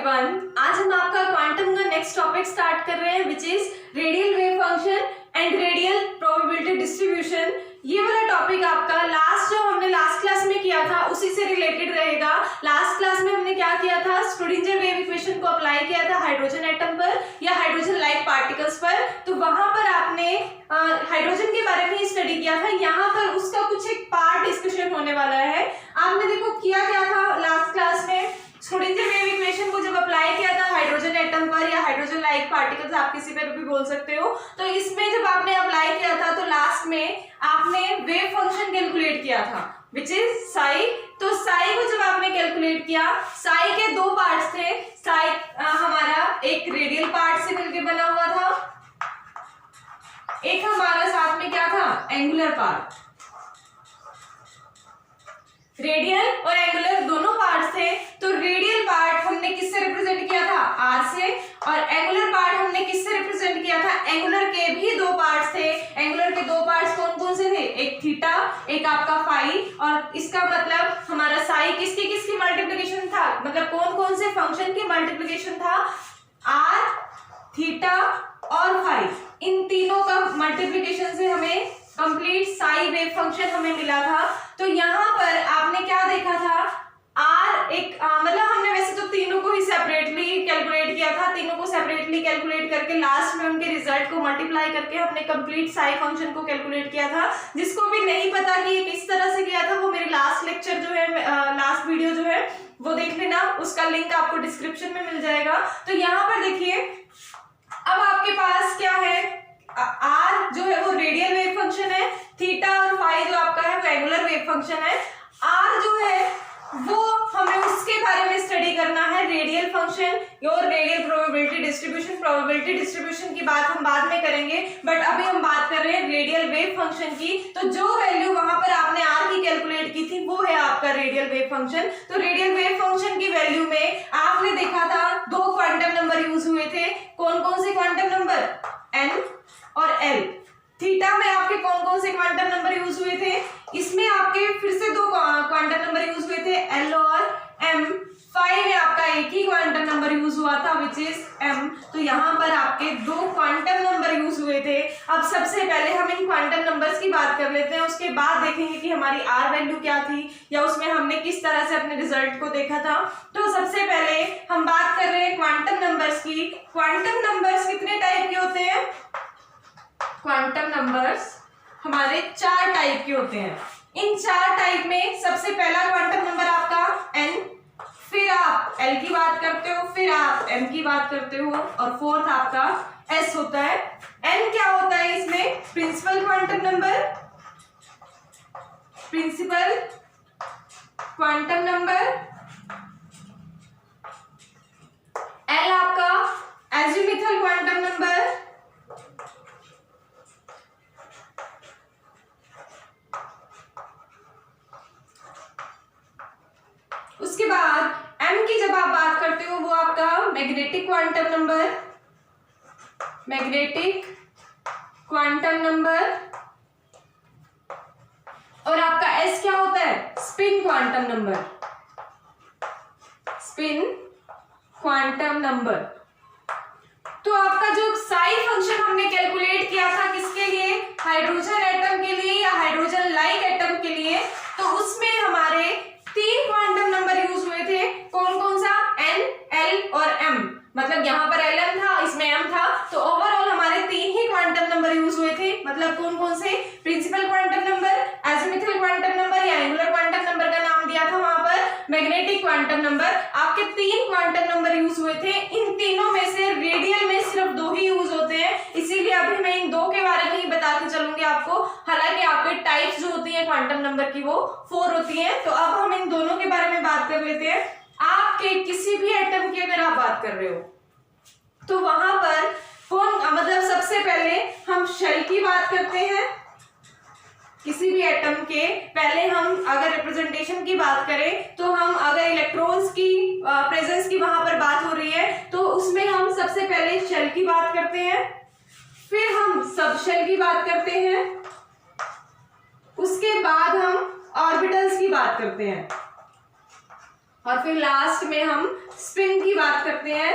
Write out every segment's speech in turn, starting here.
Everyone, आज हम आपका क्वांटम का नेक्स्ट टॉपिक स्टार्ट कर रहे हैं which is radial wave function and radial probability distribution. ये वाला टॉपिक आपका हमने लास्ट क्लास में किया था उसी से रिलेटेड रहेगा। लास्ट क्लास में हमने क्या किया था, श्रोडिंगर वेव इक्वेशन को अप्लाई किया था हाइड्रोजन एटम पर या हाइड्रोजन लाइक पार्टिकल्स पर। तो वहां पर आपने हाइड्रोजन के बारे में स्टडी किया था। यहाँ पर उसका कुछ एक पार्ट डिस्कशन होने वाला है। आपने देखो किया क्या था लास्ट क्लास में, श्रोडिंगर वेव इक्वेशन को जब अप्लाई किया था हाइड्रोजन एटम पर या हाइड्रोजन लाइक पार्टिकल्स आप किसी पर भी बोल सकते हो, तो इसमें जब आपने अप्लाई किया था तो लास्ट में आपने वेव फंक्शन कैलकुलेट किया था विच इज साई। तो साई को जब आपने कैलकुलेट किया, साई के दो पार्ट्स थे। साई हमारा एक रेडियल पार्ट से मिलकर बना हुआ था, एक हमारा साथ में क्या था, एंगुलर पार्ट। रेडियल और एंगुलर दोनों पार्ट्स थे। तो रेडियल पार्ट हमने किससे रिप्रेजेंट किया था, आर से, और एंगुलर पार्ट हमने किससे रिप्रेजेंट किया था, एंगुलर के भी दो पार्ट्स थे। एंगुलर के दो पार्ट्स कौन कौन से थे, एक थीटा एक आपका फाई। और इसका मतलब हमारा साई किसकी किसकी मल्टीप्लिकेशन था, मतलब कौन कौन से फंक्शन की मल्टीप्लिकेशन था, आर, थीटा और फाई। इन तीनों का मल्टीप्लिकेशन से हमें कंप्लीट साई वेव फंक्शन हमें मिला था। तो यहाँ पर आपने क्या देखा था, आर एक मतलब हमने वैसे तो तीनों को ही सेपरेटली कैलकुलेट किया था। तीनों को सेपरेटली कैलकुलेट करके लास्ट में उनके रिजल्ट को मल्टीप्लाई करके हमने कंप्लीट साई फंक्शन को कैलकुलेट किया था। जिसको भी नहीं पता कि ये किस तरह से किया था, वो मेरे लास्ट लेक्चर जो है, लास्ट वीडियो जो है वो देख लेना, उसका लिंक आपको डिस्क्रिप्शन में मिल जाएगा। तो यहाँ पर देखिए, अब आपके पास क्या है, आर जो है वो रेडियल वेव फंक्शन है, थीटा और फाई जो आपका है वो एंगुलर वेव फंक्शन है। आर जो है वो हमें उसके बारे में स्टडी करना है, रेडियल फंक्शन और radial probability distribution. Probability distribution की बात हम बाद में करेंगे, बट अभी हम बात कर रहे हैं रेडियल वेव फंक्शन की। तो जो वैल्यू वहां पर आपने आर की कैलकुलेट की थी वो है आपका रेडियल वेव फंक्शन। तो रेडियल वेव फंक्शन की वैल्यू में आपने देखा था दो क्वांटम नंबर यूज हुए थे। कौन कौन से क्वांटम नंबर, एन और एल। थीटा में आपके कौन कौन से क्वांटम नंबर यूज हुए थे, इसमें आपके फिर से दो क्वांटम नंबर यूज हुए थे, एल और एम। फाई में आपका एक ही क्वांटम नंबर यूज हुआ था विच इज एम। तो यहाँ पर आपके दो क्वांटम नंबर यूज हुए थे। अब सबसे पहले हम इन क्वांटम नंबर्स की बात कर लेते हैं, उसके बाद देखेंगे कि हमारी आर वैल्यू क्या थी या उसमें हमने किस तरह से अपने रिजल्ट को देखा था। तो सबसे पहले हम बात कर रहे हैं क्वांटम नंबर्स की। क्वांटम नंबर्स कितने टाइप के होते हैं, क्वांटम नंबर्स हमारे चार टाइप के होते हैं। इन चार टाइप में सबसे पहला क्वांटम नंबर आपका एन, फिर आप एल की बात करते हो, फिर आप एम की बात करते हो, और फोर्थ आपका एस होता है। एन क्या होता है इसमें, principal quantum number, principal quantum number. L आपका एजिमुथल क्वांटम नंबर, उसके बाद एम की जब आप बात करते हो वो आपका magnetic quantum number, magnetic quantum number. और आपका एस क्या होता है, spin quantum number, spin quantum number. तो आपका जो साई फंक्शन हमने कैलकुलेट किया था किसके लिए, हाइड्रोजन एटम के लिए या हाइड्रोजन लाइक एटम के लिए, तो उसमें हमारे तीन क्वांटम नंबर यूज हुए थे। कौन कौन सा, एन, एल और एम। मतलब यहाँ पर एल एम था, इसमें एम था, तो ओवरऑल हमारे तीन ही क्वांटम नंबर यूज हुए थे। मतलब कौन कौन से, principal quantum number, azimuthal quantum number या एंगुलर क्वांटम नंबर का नाम दिया था वहां पर, मैग्नेटिक क्वांटम नंबर। आपके तीन क्वांटम नंबर यूज हुए थे। इन तीनों में से रेडियल में सिर्फ दो ही यूज होते हैं, इसीलिए अभी मैं इन दो के बारे में ही बताते चलूंगी आपको। हालांकि आपके टाइप्स जो होती है क्वांटम नंबर की वो 4 होती है। तो अब हम इन दोनों के बारे में बात कर लेते हैं। आपके किसी भी एटम की अगर आप बात कर रहे हो तो वहां पर कौन, मतलब सबसे पहले हम शेल की बात करते हैं। किसी भी एटम के पहले हम अगर रिप्रेजेंटेशन की बात करें तो हम अगर इलेक्ट्रॉन्स की प्रेजेंस की वहां पर बात हो रही है तो उसमें हम सबसे पहले शेल की बात करते हैं, फिर हम सब शेल की बात करते हैं, उसके बाद हम ऑर्बिटल्स की बात करते हैं, और फिर लास्ट में हम स्पिन की की बात करते हैं।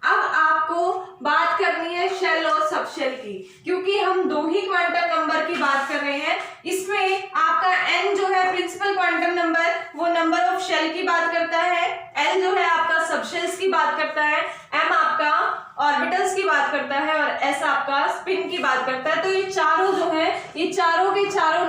अब आपको बात करनी है शेल और सबशेल की, क्योंकि हम दो ही क्वांटम नंबर की बात कर रहे हैं। इसमें आपका n जो है प्रिंसिपल क्वांटम नंबर, वो नंबर ऑफ शेल की बात करता है, l जो है आपका सबशेल्स की बात करता है, m आपका ऑर्बिटल्स की बात करता है और s आपका स्पिन की बात करता है। तो ये चारों जो है, ये चारों के चारों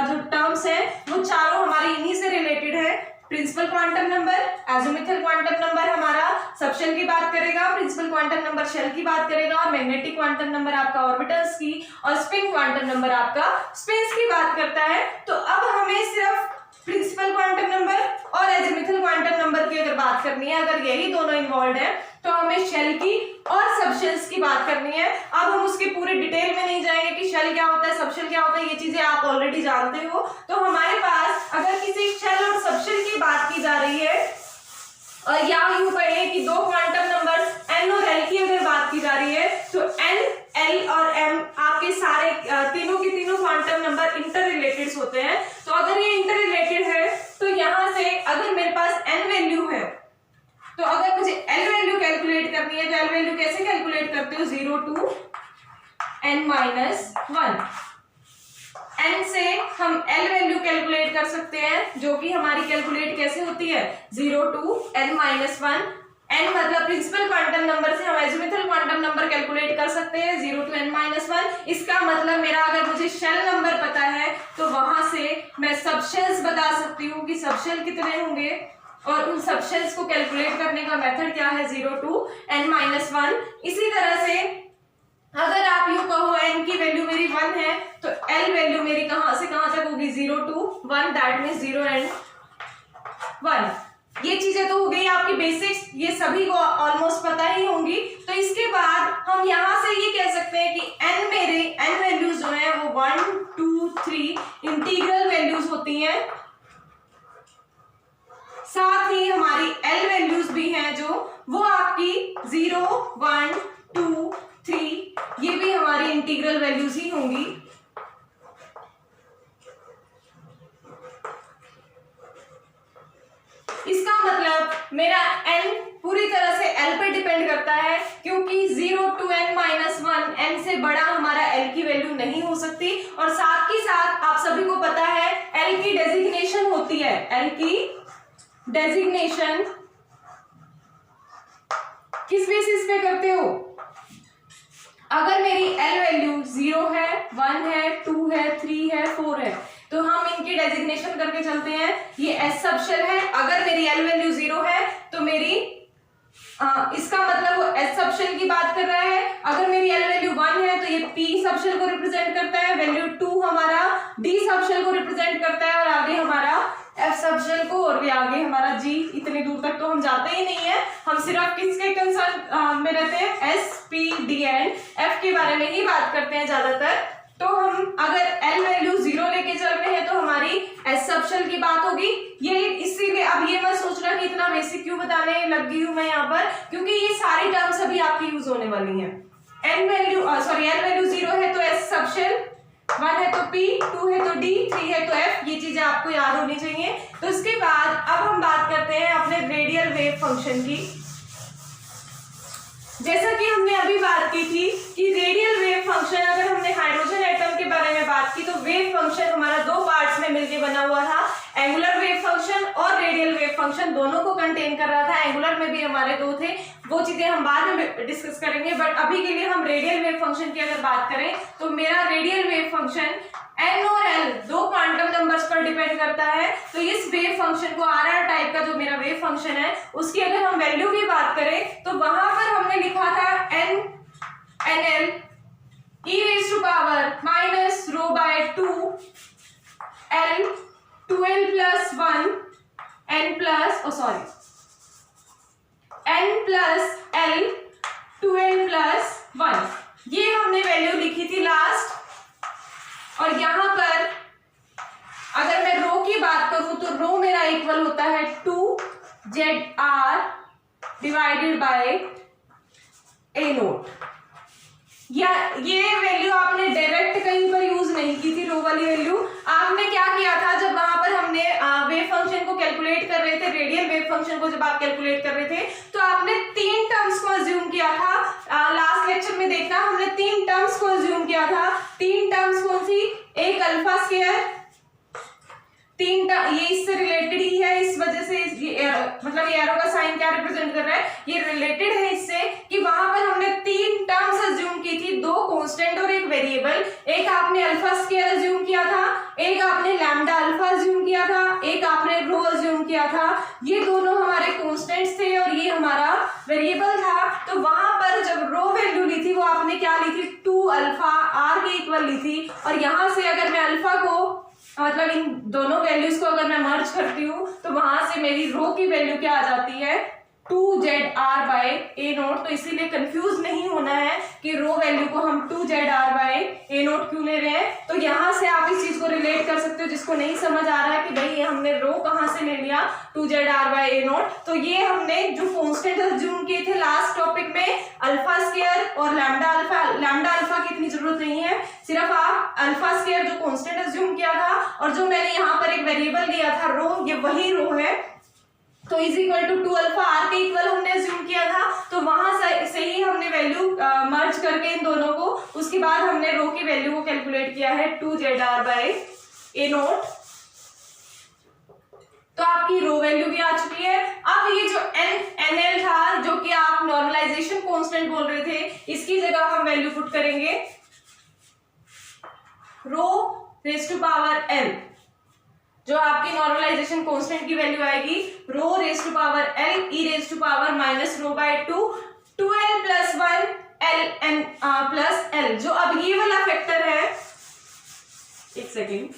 जो टर्म्स हैं वो चारों हमारी इन्हीं से रिलेटेड है। Principal quantum number, azimuthal quantum number हमारा सबशेल की बात करेगा, प्रिंसिपल क्वांटम नंबर शेल की बात करेगा, और मैग्नेटिक क्वांटम नंबर आपका ऑर्बिटल्स की, और स्पिन क्वांटम नंबर आपका स्पिन्स की बात करता है। तो अब हमें सिर्फ प्रिंसिपल क्वांटम नंबर और एजिमुथल क्वांटम नंबर की अगर बात करनी है, अगर यही दोनों इन्वॉल्व है, तो हमें शेल की और सबशेल्स की बात करनी है। अब हम उसके पूरे डिटेल में नहीं जाएंगे कि शेल क्या होता है, सबशेल क्या होता है, ये चीजें आप ऑलरेडी जानते हो। तो हमारे पास अगर किसी शेल और सबशेल की बात की जा रही है, और या यूं कहें कि दो क्वांटम नंबर n और l की अगर बात की जा रही है, तो n, l और m आपके सारे तीनों के तीनों क्वांटम नंबर इंटर रिलेटेड होते हैं। तो अगर ये इंटर रिलेटेड है, तो यहां से अगर मेरे पास n वैल्यू है, तो अगर मुझे l वैल्यू कैलकुलेट करनी है, तो l वैल्यू कैसे कैलकुलेट करते हो, 0 to n-1। n से हम l वैल्यू कैलकुलेट कर सकते हैं, जो कि हमारी कैलकुलेट कैसे होती है, 0 to n-1। n मतलब प्रिंसिपल क्वांटम नंबर से हम एजिमुथल क्वांटम नंबर कैलकुलेट कर सकते हैं, 0 to n-1। इसका मतलब मेरा अगर मुझे शेल नंबर पता है, तो वहां से मैं सबशेल्स बता सकती हूँ कि सबशेल कितने होंगे, और उन सबशेल्स को कैलकुलेट करने का मेथड क्या है, 0 to n-1। इसी तरह से अगर आप यूं कहो n की वैल्यू मेरी 1 है, तो l वैल्यू मेरी कहां से कहां तक होगी, 0 to 1, दैट मींस 0 and 1। ये चीजें तो हो गई आपकी बेसिक्स, ये सभी को ऑलमोस्ट पता ही होंगी। तो इसके बाद हम यहां से ये कह सकते हैं कि n मेरे n वैल्यूज जो है वो 1, 2, 3 इंटीग्रल वैल्यूज होती हैं, साथ ही हमारी l वैल्यूज भी हैं जो वो आपकी 0, 1, 2, 3 ये भी हमारी इंटीग्रल वैल्यूज ही होंगी। इसका मतलब मेरा n पूरी तरह से l पे डिपेंड करता है, क्योंकि 0 to n-1 n से बड़ा हमारा l की वैल्यू नहीं हो सकती। और साथ ही साथ आप सभी को पता है l की डेजिग्नेशन होती है, l की डेजिग्नेशन किस बेसिस पे करते हो, अगर मेरी l वैल्यू 0 है, 1 है, 2 है, 3 है, 4 है, तो हम इनकी डेजिग्नेशन करके चलते हैं। ये s सबशेल है, अगर मेरी l वैल्यू 0 है तो मेरी इसका मतलब वो s सबशेल की बात कर रहा है। अगर मेरी l वैल्यू 1 है तो ये p सबशेल को रिप्रेजेंट करता है, वैल्यू 2 हमारा d सबशेल को रिप्रेजेंट करता है, और आगे हमारा f सबशेल को, और भी आगे हमारा g। इतनी दूर तक तो हम जाते ही नहीं है, हम सिर्फ किसके कंसर्न में रहते हैं, s, p, d and f के बारे में ही बात करते हैं ज्यादातर। तो हम अगर l वैल्यू 0 लेके चल रहे हैं तो हमारी s सबशेल की बात होगी। ये इसीलिए अब ये मत सोचना कि इतना बेसिक क्यों बताने लग गई हूं मैं यहाँ पर, क्योंकि ये सारी टर्म्स अभी आपकी यूज होने वाली हैं। l वैल्यू 0 है तो s सबशेल, 1 है तो p, 2 है तो d, 3 है तो f, ये चीजें आपको याद होनी चाहिए। तो इसके बाद अब हम बात करते हैं अपने रेडियल वेव फंक्शन की। जैसा कि हमने अभी बात की थी कि रेडियल वेव फंक्शन, अगर हमने हाइड्रोजन एटम के बारे में बात की, तो वेव फंक्शन हमारा दो पार्ट्स में मिलकर बना हुआ था, एंगुलर वेव फंक्शन और रेडियल वेव फंक्शन, दोनों को कंटेन कर रहा था। एंगुलर में भी हमारे दो थे, वो चीजें हम बाद में डिस्कस करेंगे, बट अभी के लिए हम रेडियल वेव फंक्शन की अगर बात करें, तो मेरा रेडियल वेव फंक्शन n और l दो क्वांटम नंबर्स पर डिपेंड करता है। तो इस वेव फंक्शन को RR टाइप का जो मेरा वेव फंक्शन है, उसकी अगर हम वैल्यू की बात करें, तो वहां पर हमने लिखा था n e raised to power minus rho by 2 l 2l plus 1 n plus n plus l 2l plus 1, ये हमने वैल्यू लिखी थी लास्ट। और यहां पर अगर मैं रो की बात करूं तो रो मेरा इक्वल होता है 2ZR divided by a note. या ये वैल्यू आपने डायरेक्ट कहीं पर यूज नहीं की थी, रो वाली वैल्यू। आपने क्या किया था, जब वहां पर हमने वेव फंक्शन को कैलकुलेट कर रहे थे, रेडियल वेव फंक्शन को जब आप कैलकुलेट कर रहे थे, तो आपने 3 टर्म्स को अज्यूम किया था। लास्ट लेक्चर में देखना, हमने 3 टर्म्स को अज्यूम किया था। 3 टर्म्स कौन सी? एक अल्फा स्क्वायर, ये इससे रिलेटेड ही है, इस वजह से मतलब ये एरो का साइन क्या रिप्रेजेंट कर रहा है, ये रिलेटेड है इससे कि वहां पर हमने 3 टर्म्स अज्यूम की थी, 2 कांस्टेंट और एक वेरिएबल। एक आपने अल्फा स्क्वायर अज्यूम किया था, एक आपने लैम्डा अल्फा अज्यूम किया था, एक आपने रो अज्यूम किया था। ये दोनों हमारे कांस्टेंट्स थे और ये हमारा वेरिएबल था। तो वहां पर जब रो वैल्यू ली थी वो आपने क्या ली थी, 2 अल्फा आर के इक्वल ली थी। और यहां से अगर मैं अल्फा को मतलब इन दोनों वैल्यूज को अगर मैं मर्ज करती हूँ तो वहां से मेरी रो की वैल्यू क्या आ जाती है, 2ZR बाय ए नोट। तो इसीलिए कंफ्यूज नहीं होना है कि रो वैल्यू को हम 2ZR बाय ए नोट क्यों ले रहे हैं। तो यहाँ से आप इस चीज को रिलेट कर सकते हो, जिसको नहीं समझ आ रहा है कि भाई ये हमने रो कहाँ से ले लिया 2ZR बाय ए नोट। तो ये हमने जो कांस्टेंट अज्यूम किए थे लास्ट टॉपिक में, अल्फा स्क्वायर और लैम्डा अल्फा की इतनी जरूरत नहीं है, सिर्फ आप अल्फा स्क्वायर जो कांस्टेंट अज्यूम किया था और जो मैंने यहाँ पर एक वेरिएबल दिया था रो, ये वही रो है। तो is equal to 2 alpha R के इक्वल हमने अज्यूम किया था। तो वहां से ही हमने वैल्यू मर्ज करके इन दोनों को, उसके बाद हमने रो की वैल्यू को कैलकुलेट किया है 2ZR बाय ए नोट। तो आपकी रो वैल्यू भी आ चुकी है। अब ये जो NL था, जो कि आप नॉर्मलाइजेशन कांस्टेंट बोल रहे थे, इसकी जगह हम वैल्यू पुट करेंगे rho raise to power L। जो आपकी नॉर्मलाइजेशन कांस्टेंट की वैल्यू आएगी rho raise to power L e raise to power minus rho by 2 2L plus 1 Ln plus L। जो अब ये वाला फैक्टर है, एक second,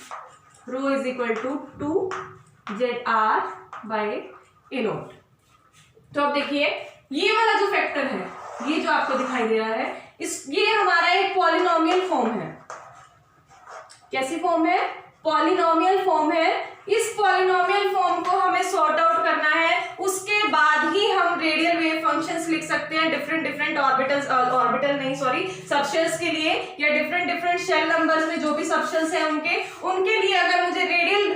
rho is equal to 2ZR by a naught. तो अब देखिए ये वाला जो फैक्टर है, ये जो आपको दिखाई दे रहा है, ये हमारा एक पॉलिनोमियल फॉर्म है। कैसी फॉर्म है? पॉलिनोमियल फॉर्म है। इस पॉलिनोमियल फॉर्म को हमें सॉर्ट आउट करना है, उसके बाद ही हम रेडियल वेव फंक्शंस लिख सकते हैं डिफरेंट ऑर्बिटल नहीं सॉरी सबशेल्स के लिए, या डिफरेंट शेल नंबर्स में जो भी सबशेल्स हैं उनके लिए अगर मुझे रेडियल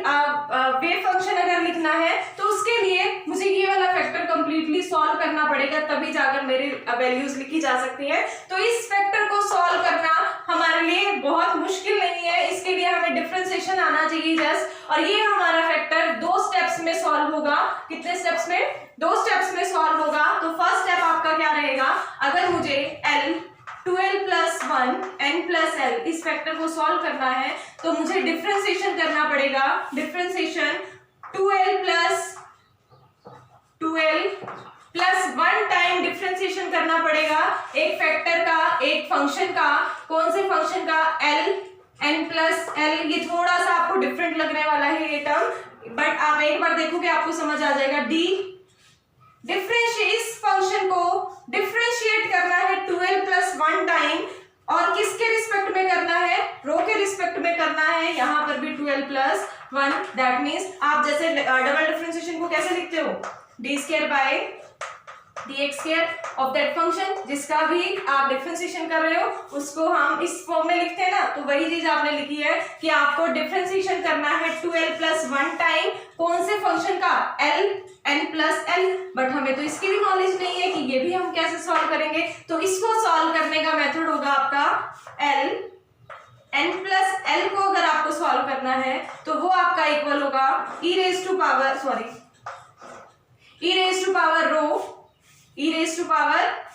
वेव फंक्शन अगर लिखना है तो उसके लिए मुझे ये वाला फैक्टर कंप्लीटली सॉल्व करना पड़ेगा, तभी जाकर मेरी वैल्यूज लिखी जा सकती है। तो इस फैक्टर को सॉल्व करना हमारे लिए बहुत मुश्किल नहीं है, इसके लिए हमें डिफरेंशिएशन आना चाहिए जस्ट। और ये हमारा फैक्टर 2 स्टेप्स में सॉल्व होगा। कितने स्टेप्स में? 2 स्टेप्स में सॉल्व होगा। तो फर्स्ट स्टेप आपका क्या रहेगा, अगर मुझे L 2L plus 1 N plus L इस फैक्टर को सॉल्व करना है तो मुझे डिफरेंशिएशन करना पड़ेगा। Differentiation 2L plus 1 time differentiation करना पड़ेगा एक फैक्टर का, एक फंक्शन का। कौन से फंक्शन का? L N plus L। ये थोड़ा सा आपको डिफरेंट लगने वाला है ये टर्म, बट आप एक बार देखोगे आपको समझ आ जाएगा। इस फंक्शन को डिफरेंशिएट करना है 2L प्लस 1 टाइम, और किसके रिस्पेक्ट में करना है? रो के रिस्पेक्ट में करना है। यहाँ पर भी 2L प्लस 1, दैट मीन्स आप जैसे डबल डिफरेंशिएशन को कैसे लिखते हो, d² bye dx² of that function, जिसका भी आप डिफरेंशिएशन कर रहे हो उसको हम इस फॉर्म में लिखते हैं ना। तो वही चीज आपने लिखी है कि आपको डिफरेंशिएशन करना है 2L प्लस 1 टाइम कौन से फंक्शन का? L N plus L। But हमें तो इसकी भी नॉलेज नहीं है कि ये भी हम कैसे सॉल्व करेंगे। तो इसको सॉल्व करने का मेथड होगा आपका L N प्लस L को अगर आपको सॉल्व करना है तो वो आपका इक्वल होगा e raise to power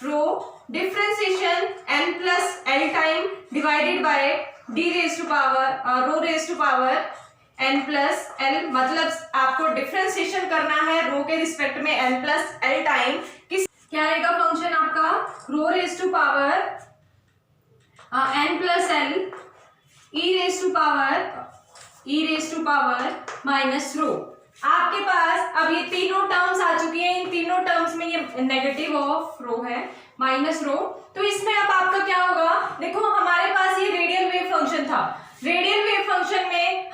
rho differentiation N plus L time divided by rho raise to power N plus L। मतलब आपको डिफरेंशिएशन करना है रो के रिस्पेक्ट में N प्लस L टाइम। क्या रहेगा फंक्शन आपका? Rho raise to power N plus L e raise to power minus rho. आपके पास अब ये तीनों टर्म्स आ चुकी हैं। इन तीनों टर्म्स में ये नेगेटिव ऑफ रो है, माइनस रो। तो इसमें अब आपका क्या होगा? देखो हमारे पास ये रेडियल वेव फंक्शन था। रेडियल वेव फंक्शन में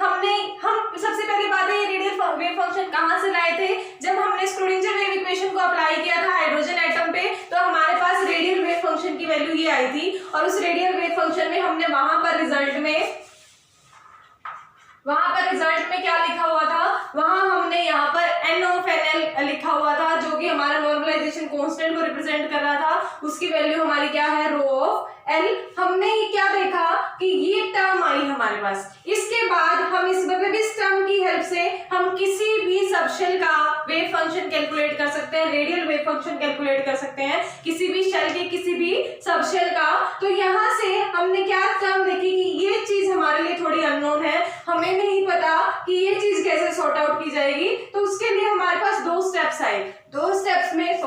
हम सबसे पहली बात है, ये रेडियल वेव फंक्शन कहाँ से लाए थे? जब हमने स्क्रोडिंगर वेव इक्वेशन को अप्लाई किया था हाइड्रोजन एटम पे, तो हमारे पास रेडियल वेव फंक्शन की वैल्यू ये आई थी, और उस रेडियल वेव फंक्शन में हमने वहां पर रिजल्ट में क्या लिखा हुआ था, वहां हमने यहाँ पर n ऑफ nl लिखा हुआ था, जो कि हमारा नॉर्मलाइजेशन कांस्टेंट को रिप्रेजेंट कर रहा था। उसकी वैल्यू हमारी क्या है, रो ऑफ l। हमने ये क्या देखा कि ये टर्म आई हमारे पास, इसके बाद हम इस टर्म की हेल्प से हम किसी भी सबशेल का वेव फंक्शन कैलकुलेट कर सकते हैं, रेडियल वेव फंक्शन कैलकुलेट कर सकते हैं किसी भी शेल के किसी भी सबशेल का। तो यहाँ से हमने क्या टर्म देखी कि ये चीज हमारे लिए थोड़ी अननोन है, हमें नहीं पता कि ये चीज कैसे सॉर्ट आउट की जाएगी। तो उसके लिए हमारे पास दो स्टेप्स आए, दो स्टेप्स में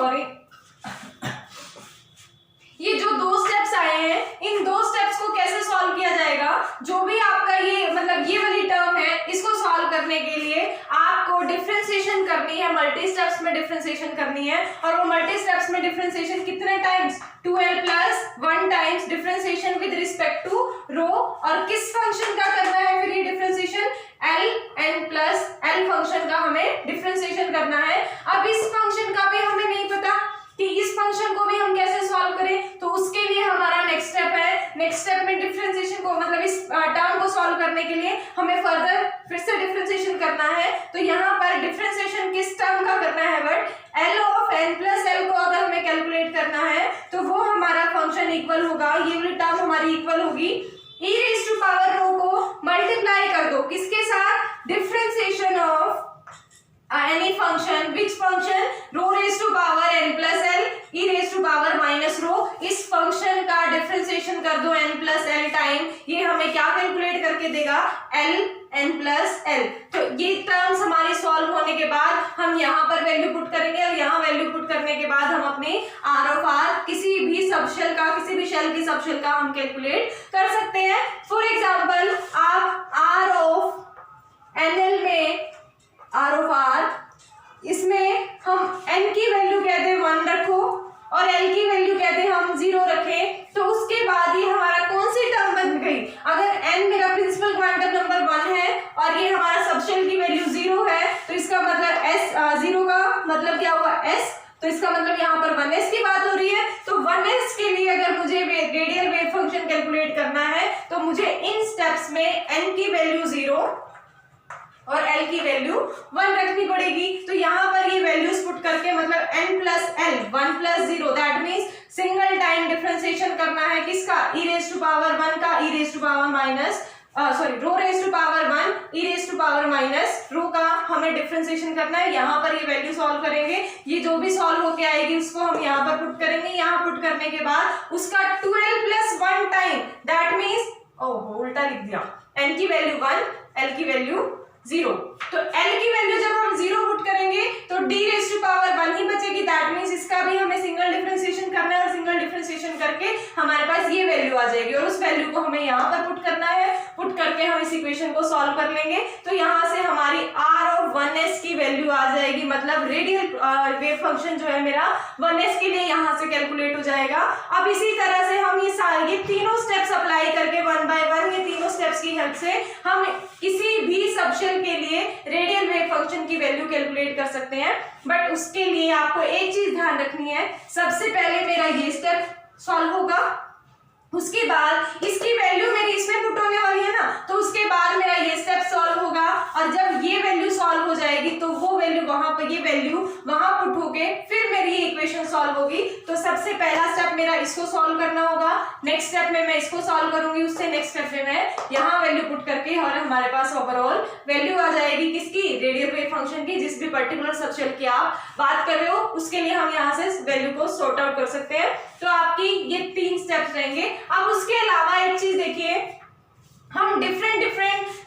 ये जो दो स्टेप्स आए हैं, इन दो स्टेप्स को कैसे सॉल्व किया जाएगा, जो भी आपका ये मतलब ये वाली टर्म है, इसको सॉल्व करने के लिए आपको डिफरेंशिएशन करनी है, मल्टी स्टेप्स में डिफरेंशिएशन करनी है। और वो मल्टी स्टेप्स में डिफरेंशिएशन कितने times, 2l plus 1 times differentiation with respect to rho. और किस फंक्शन का करना है फिर ये differentiation, ln plus l function का हमें डिफरेंशिएशन करना है। अब इस फंक्शन का भी हमें नहीं पता कि इस फंक्शन को भी हम कैसे सॉल्व करें, तो उसके लिए हमारा नेक्स्ट स्टेप है, नेक्स्ट स्टेप में डिफरेंशिएशन को मतलब इस टर्म को सॉल्व करने के लिए हमें फर्दर फिर से डिफरेंशिएशन करना है। तो यहाँ पर डिफरेंशिएशन किस टर्म का करना है, but l of n plus l को अगर हमें कैलकुलेट करना है तो वो हमारा फंक्शन इक्वल होगा, ये वाली टर्म हमारी इक्वल होगी e रेज़ टू पावर रो को मल्टीप्लाई कर दो किसके साथ, differentiation of any function, which function, rho raised to power n plus l e raised to power minus rho। इस फंक्शन का डिफरेंशिएशन कर दो n plus l टाइम, ये हमें क्या कैलकुलेट करके देगा, l n plus l। तो ये टर्म्स हमारी सॉल्व होने के बाद हम यहाँ पर वैल्यू पुट करेंगे, और यहाँ वैल्यू पुट करने के बाद हम अपने r ऑफ r किसी भी सबशेल का, किसी भी शेल की सबशेल का हम कैलकुलेट कर सकते हैं। फॉर एग्जाम्पल आप r ऑफ nl में r ऑफ r, इसमें हम n की वैल्यू कहते हैं 1 रखो और l की वैल्यू कहते हैं हम 0 रखें, तो उसके बाद ये हमारा कौन सी टर्म बन गई, अगर n मेरा प्रिंसिपल क्वांटम नंबर 1 है और ये हमारा सबशेल की वैल्यू 0 है, तो इसका मतलब s 0 का मतलब क्या हुआ s, तो इसका मतलब यहाँ पर 1s की बात हो रही है। तो 1s के लिए अगर मुझे रेडियल वेव फंक्शन कैलकुलेट करना है तो मुझे इन स्टेप्स में n की वैल्यू 0 और l की वैल्यू 1 रखनी पड़ेगी। तो यहाँ पर ये वैल्यूज पुट करके मतलब n plus l 1 plus 0, that means single time differentiation करना है किसका, e रेज़ टू पावर 1 का e raise to power minus rho raise to power 1 e raise to power minus rho का हमें डिफरेंशिएशन करना है। यहाँ पर ये वैल्यू सॉल्व करेंगे, ये जो भी सॉल्व होके आएगी उसको हम यहाँ पर पुट करेंगे। यहाँ पुट करने के बाद उसका 12 प्लस 1 टाइम, दैट मीन्स उल्टा लिख दिया, n की वैल्यू 1 l की वैल्यू 0। तो l की वैल्यू जब हम 0 पुट करेंगे तो d रेज़ टू पावर 1 ही बचेगी, दैट मींस इसका भी हमें सिंगल डिफरेंशिएशन करना है, और सिंगल डिफरेंशिएशन करके हमारे पास ये वैल्यू आ जाएगी, और उस वैल्यू को हमें यहाँ पर पुट करना है। पुट करके हम इस इक्वेशन को सॉल्व कर लेंगे, तो यहाँ से हमारी r ऑफ 1s की वैल्यू आ जाएगी, मतलब रेडियल वेव फंक्शन जो है मेरा 1s के लिए यहाँ से कैलकुलेट हो जाएगा। अब इसी तरह से हम ये तीनों स्टेप्स अप्लाई करके 1 बाय 1 ये तीनों स्टेप्स की हेल्प से हम किसी भी सबशेल के लिए रेडियल वेव फंक्शन की वैल्यू कैलकुलेट कर सकते हैं। बट उसके लिए आपको एक चीज ध्यान रखनी है, सबसे पहले मेरा ये स्टेप सॉल्व होगा, उसके बाद इसकी वैल्यू मेरी इसमें पुट होने वाली है ना, तो उसके बाद मेरा ये स्टेप सॉल्व होगा, और जब ये वैल्यू सॉल्व हो जाएगी तो वो वैल्यू वहां पर, ये वैल्यू वहां पुट होके फिर मेरी ये इक्वेशन सॉल्व होगी। तो सबसे पहला स्टेप मेरा इसको सॉल्व करना होगा, नेक्स्ट स्टेप में मैं इसको सॉल्व करूंगी, उससे नेक्स्ट स्टेप में मैं यहाँ वैल्यू पुट करके, और हमारे पास ओवरऑल वैल्यू आ जाएगी किसकी, रेडियल वेव फंक्शन की, जिस भी पर्टिकुलर सबशेल की आप बात कर रहे हो उसके लिए हम यहाँ से वैल्यू को सॉर्ट आउट कर सकते हैं। तो आपकी ये 3 स्टेप्स रहेंगे। अब उसके अलावा एक चीज देखिए, हम डिफरेंट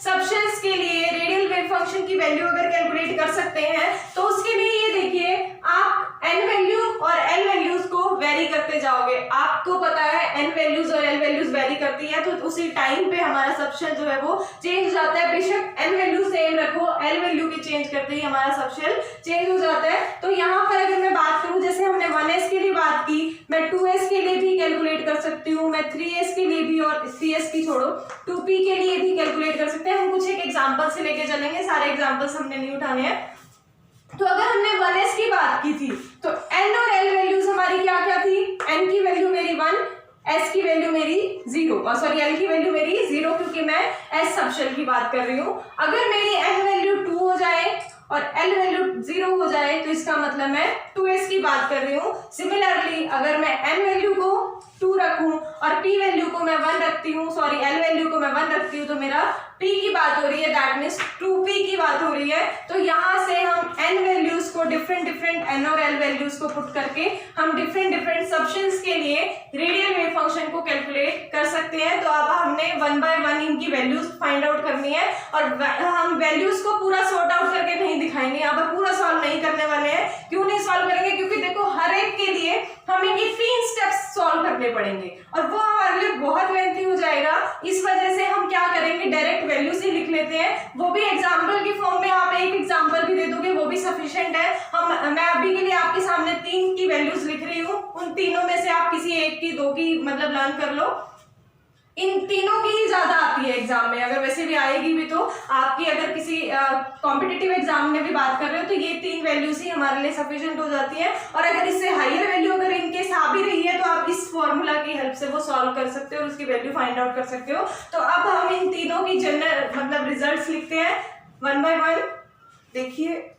सबशेल्स के लिए रेडियल वेव फंक्शन की वैल्यू अगर कैलकुलेट कर सकते हैं, तो उसके लिए ये देखिए आप n वैल्यू और l वैल्यूज को वेरी करते जाओगे। आपको पता है n वैल्यूज और l वैल्यूज वेरी करती है, तो उसी टाइम पे हमारा सबशेल जो है वो चेंज हो जाता है। बेशक n वैल्यू सेम रखो, l वैल्यू की चेंज करते ही हमारा सबशेल चेंज हो जाता है। तो यहाँ पर अगर मैं बात करूँ, जैसे हमने 1s के लिए बात की, मैं 2s के लिए भी कैलकुलेट कर सकती हूँ, मैं 3s के लिए भी, और 3s की छोड़ो 2p के लिए भी कैलकुलेट कर सकते हैं। हम कुछ एक एग्जांपल से लेके चलेंगे, सारे एग्जांपल्स हमने नहीं उठाने हैं। तो अगर हमने 1s की बात की थी तो n और l वैल्यूज हमारी क्या क्या थी, n की वैल्यू मेरी 1, एस की वैल्यू मेरी 0 सॉरी एल की वैल्यू मेरी 0 क्योंकि मैं एस सबशेल की बात कर रही हूँ। अगर मेरी एन वैल्यू 2 हो जाए और एल वैल्यू 0 हो जाए तो इसका मतलब मैं 2s की बात कर रही हूँ। सिमिलरली अगर मैं एन वैल्यू को 2 रखूं और p वैल्यू को मैं 1 रखती हूँ, सॉरी एल वैल्यू को मैं 1 रखती हूँ, तो मेरा p की बात हो रही है, दैट मीन्स 2p की बात हो रही है। तो यहाँ से हम n वैल्यूज को डिफरेंट n और l वैल्यूज को पुट करके हम डिफरेंट सबशेल्स के लिए रेडियल वेव फंक्शन को कैलकुलेट कर सकते हैं। तो अब हमने 1 बाय 1 इनकी वैल्यूज फाइंड आउट करनी है और हम वैल्यूज को पूरा सॉर्ट आउट करके नहीं दिखाएंगे, यहाँ पर पूरा सॉल्व नहीं करने वाले हैं। क्यों नहीं सॉल्व करेंगे? क्योंकि देखो हर एक के लिए हमें ये 3 स्टेप्स सॉल्व करने पड़ेंगे और वो हमारे लिए बहुत लेंथी हो जाएगा। इस वजह से हम क्या करेंगे, डायरेक्ट वैल्यूज ही लिख लेते हैं, वो भी एग्जाम्पल की फॉर्म में। आप एक एग्जाम्पल भी दे दोगे वो भी सफिशिएंट है। मैं अभी के लिए आपके सामने 3 की वैल्यूज लिख रही हूँ, उन तीनों में से आप किसी एक की, 2 की मतलब लर्न कर लो। इन तीनों की ही ज्यादा आती है एग्जाम में, अगर वैसे भी आएगी भी तो आपकी, अगर किसी कॉम्पिटिटिव एग्जाम में भी बात कर रहे हो तो ये 3 वैल्यूज ही हमारे लिए सफिशिएंट हो जाती है। और अगर इससे हायर वैल्यू अगर इनकेस आ भी रही है तो आप इस फॉर्मूला की हेल्प से वो सॉल्व कर सकते हो और उसकी वैल्यू फाइंड आउट कर सकते हो। तो अब हम इन तीनों की जनरल मतलब रिजल्ट लिखते हैं 1 बाय 1। देखिए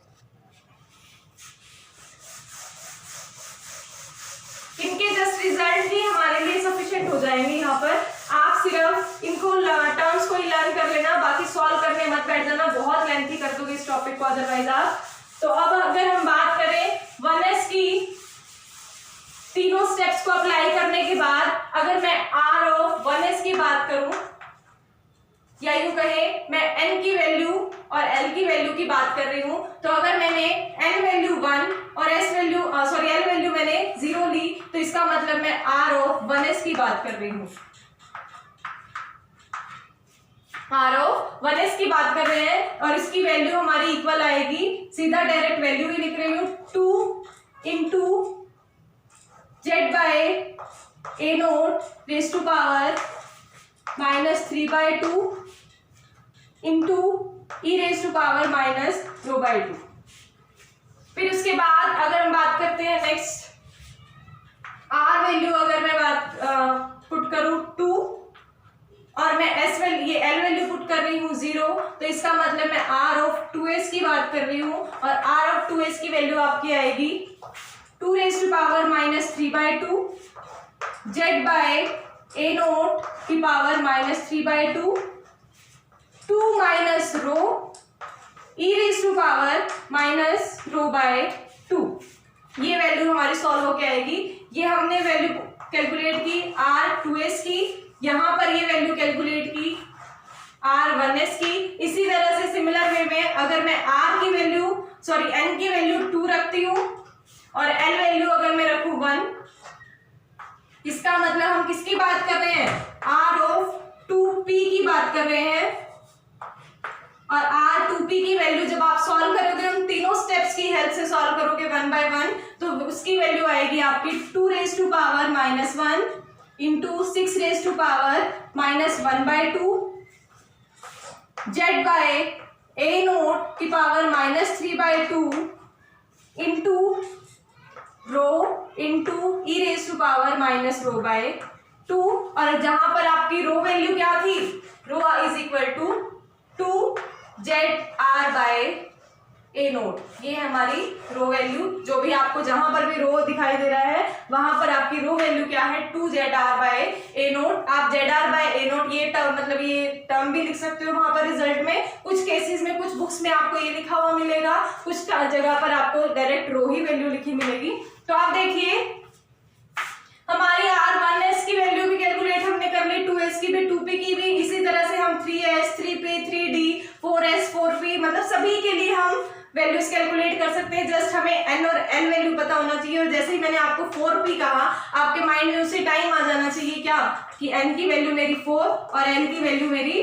इनके जस्ट रिजल्ट ही हमारे लिए सफिशिएंट हो जाएंगे। यहाँ पर आप सिर्फ इनको टर्म्स को ही लर्न कर लेना, बाकी सॉल्व करने मत बैठ जाना, बहुत लेंथी कर दोगे इस टॉपिक को अदरवाइज आप। तो अब अगर हम बात करें 1s की, तीनों स्टेप्स को अप्लाई करने के बाद अगर मैं r ऑफ 1s की बात करूं या यूं कहे मैं n की वैल्यू और l की वैल्यू की बात कर रही हूं, तो अगर मैंने n वैल्यू 1 और s value sorry l value मैंने 0 ली तो इसका मतलब मैं r ऑफ 1s की बात कर रही हूं, r ऑफ 1s की बात कर रहे हैं और इसकी वैल्यू हमारी इक्वल आएगी, सीधा डायरेक्ट वैल्यू ही लिख रही हूं, 2 into Z by a naught raise to power -3/2 into e raise to power -ρ/2। फिर उसके बाद अगर हम बात करते हैं नेक्स्ट आर वैल्यू, अगर मैं बात पुट करूं 2 और मैं एस वैल्यू ये एल वैल्यू पुट कर रही हूँ 0, तो इसका मतलब मैं आर ऑफ 2s की बात कर रही हूँ और आर ऑफ 2s की वैल्यू आपकी आएगी 2 raise to power -3/2 Z by a naught की power -3/2 2 minus rho e raise to power -ρ/2। ये वैल्यू हमारी सॉल्व होके आएगी। ये हमने वैल्यू कैलकुलेट की R2s की, यहाँ पर ये वैल्यू कैलकुलेट की R1s की। इसी तरह से सिमिलर वे में अगर मैं R की वैल्यू सॉरी N की वैल्यू 2 रखती हूँ और L वैल्यू अगर मैं रखूँ 1, इसका मतलब हम किसकी बात कर रहे हैं, R ऑफ 2p की बात कर रहे हैं। और R2p की वैल्यू जब आप सॉल्व करोगे, हम तीनों स्टेप्स की हेल्प से सॉल्व करोगे 1 बाय 1, तो उसकी वैल्यू आएगी आपकी 2 raise to power -1 into 6 raise to power -1/2 Z by a naught की power -3/2 into rho into e raise to power -ρ/2। और जहां पर आपकी रो वैल्यू क्या थी, rho is equal to 2 ZR by a naught, ये है हमारी रो वैल्यू। जो भी आपको जहां पर भी रो दिखाई दे रहा है वहां पर आपकी रो वैल्यू क्या है, 2 ZR बाय ए नोट। आप ZR बाय ए नोट ये टर्म मतलब ये टर्म भी लिख सकते हो वहां पर रिजल्ट में। कुछ केसेस में कुछ बुक्स में आपको ये लिखा हुआ मिलेगा, कुछ जगह पर आपको डायरेक्ट रो ही वैल्यू लिखी मिलेगी। तो आप देखिए हमारी R1s की वैल्यू भी कैलकुलेट हमने कर ली, 2s की भी, 2p की भी। इसी तरह से हम 3s 3p 3d 4s 4p मतलब सभी के लिए हम वैल्यूज कैलकुलेट कर सकते हैं। जस्ट हमें n और l वैल्यू पता होना चाहिए। और जैसे ही मैंने आपको 4p कहा, आपके माइंड में उसी टाइम आ जाना चाहिए क्या कि n की वैल्यू मेरी 4 और l की वैल्यू मेरी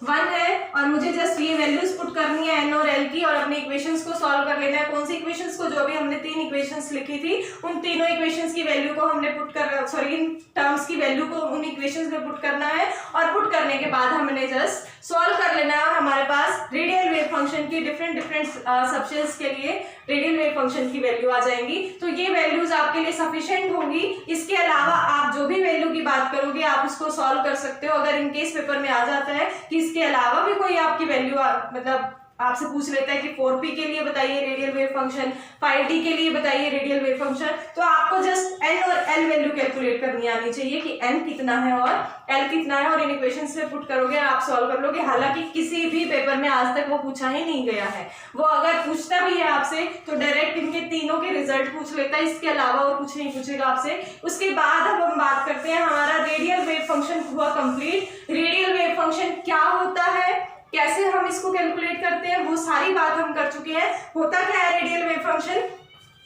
1 है और मुझे जस्ट ये वैल्यूज पुट करनी है n और l की और अपने इक्वेशंस को सॉल्व कर लेना है। कौन सी इक्वेशंस को, जो अभी हमने 3 इक्वेशंस लिखी थी, उन तीनों इक्वेशंस की वैल्यू को हमने पुट कर सॉरी इन टर्म्स की वैल्यू को उन इक्वेशंस में पुट करना है और पुट करने के बाद हमने जस्ट सॉल्व कर लेना है और हमारे पास रेडियल वेव फंक्शन की डिफरेंट सबशेल्स के लिए रेडियल वेव फंक्शन की वैल्यू आ जाएंगी। तो ये वैल्यूज आप आपके लिए सफिशिएंट होगी। इसके अलावा आप जो भी वैल्यू की बात करोगे आप उसको सॉल्व कर सकते हो। अगर इनकेस पेपर में आ जाता है कि इसके अलावा भी कोई आपकी वैल्यू मतलब आपसे पूछ लेता है कि 4p के लिए बताइए रेडियल वेव फंक्शन, 5t के लिए बताइए रेडियल वेव फंक्शन, तो आपको जस्ट n और l वैल्यू कैलकुलेट करनी आनी चाहिए कि n कितना है और l कितना है, और इन इक्वेशंस में पुट करोगे आप सॉल्व कर लोगे। हालांकि किसी भी पेपर में आज तक वो पूछा ही नहीं गया है। वो अगर पूछता भी है आपसे तो डायरेक्ट इनके तीनों के रिजल्ट पूछ लेता है, इसके अलावा और कुछ नहीं पूछेगा आपसे। उसके बाद अब हम बात करते हैं, हमारा रेडियल वेव फंक्शन हुआ कंप्लीट। रेडियल वेव फंक्शन क्या होता है, कैसे हम इसको कैलकुलेट करते हैं, वो सारी बात हम कर चुके हैं। होता क्या है radial wave function?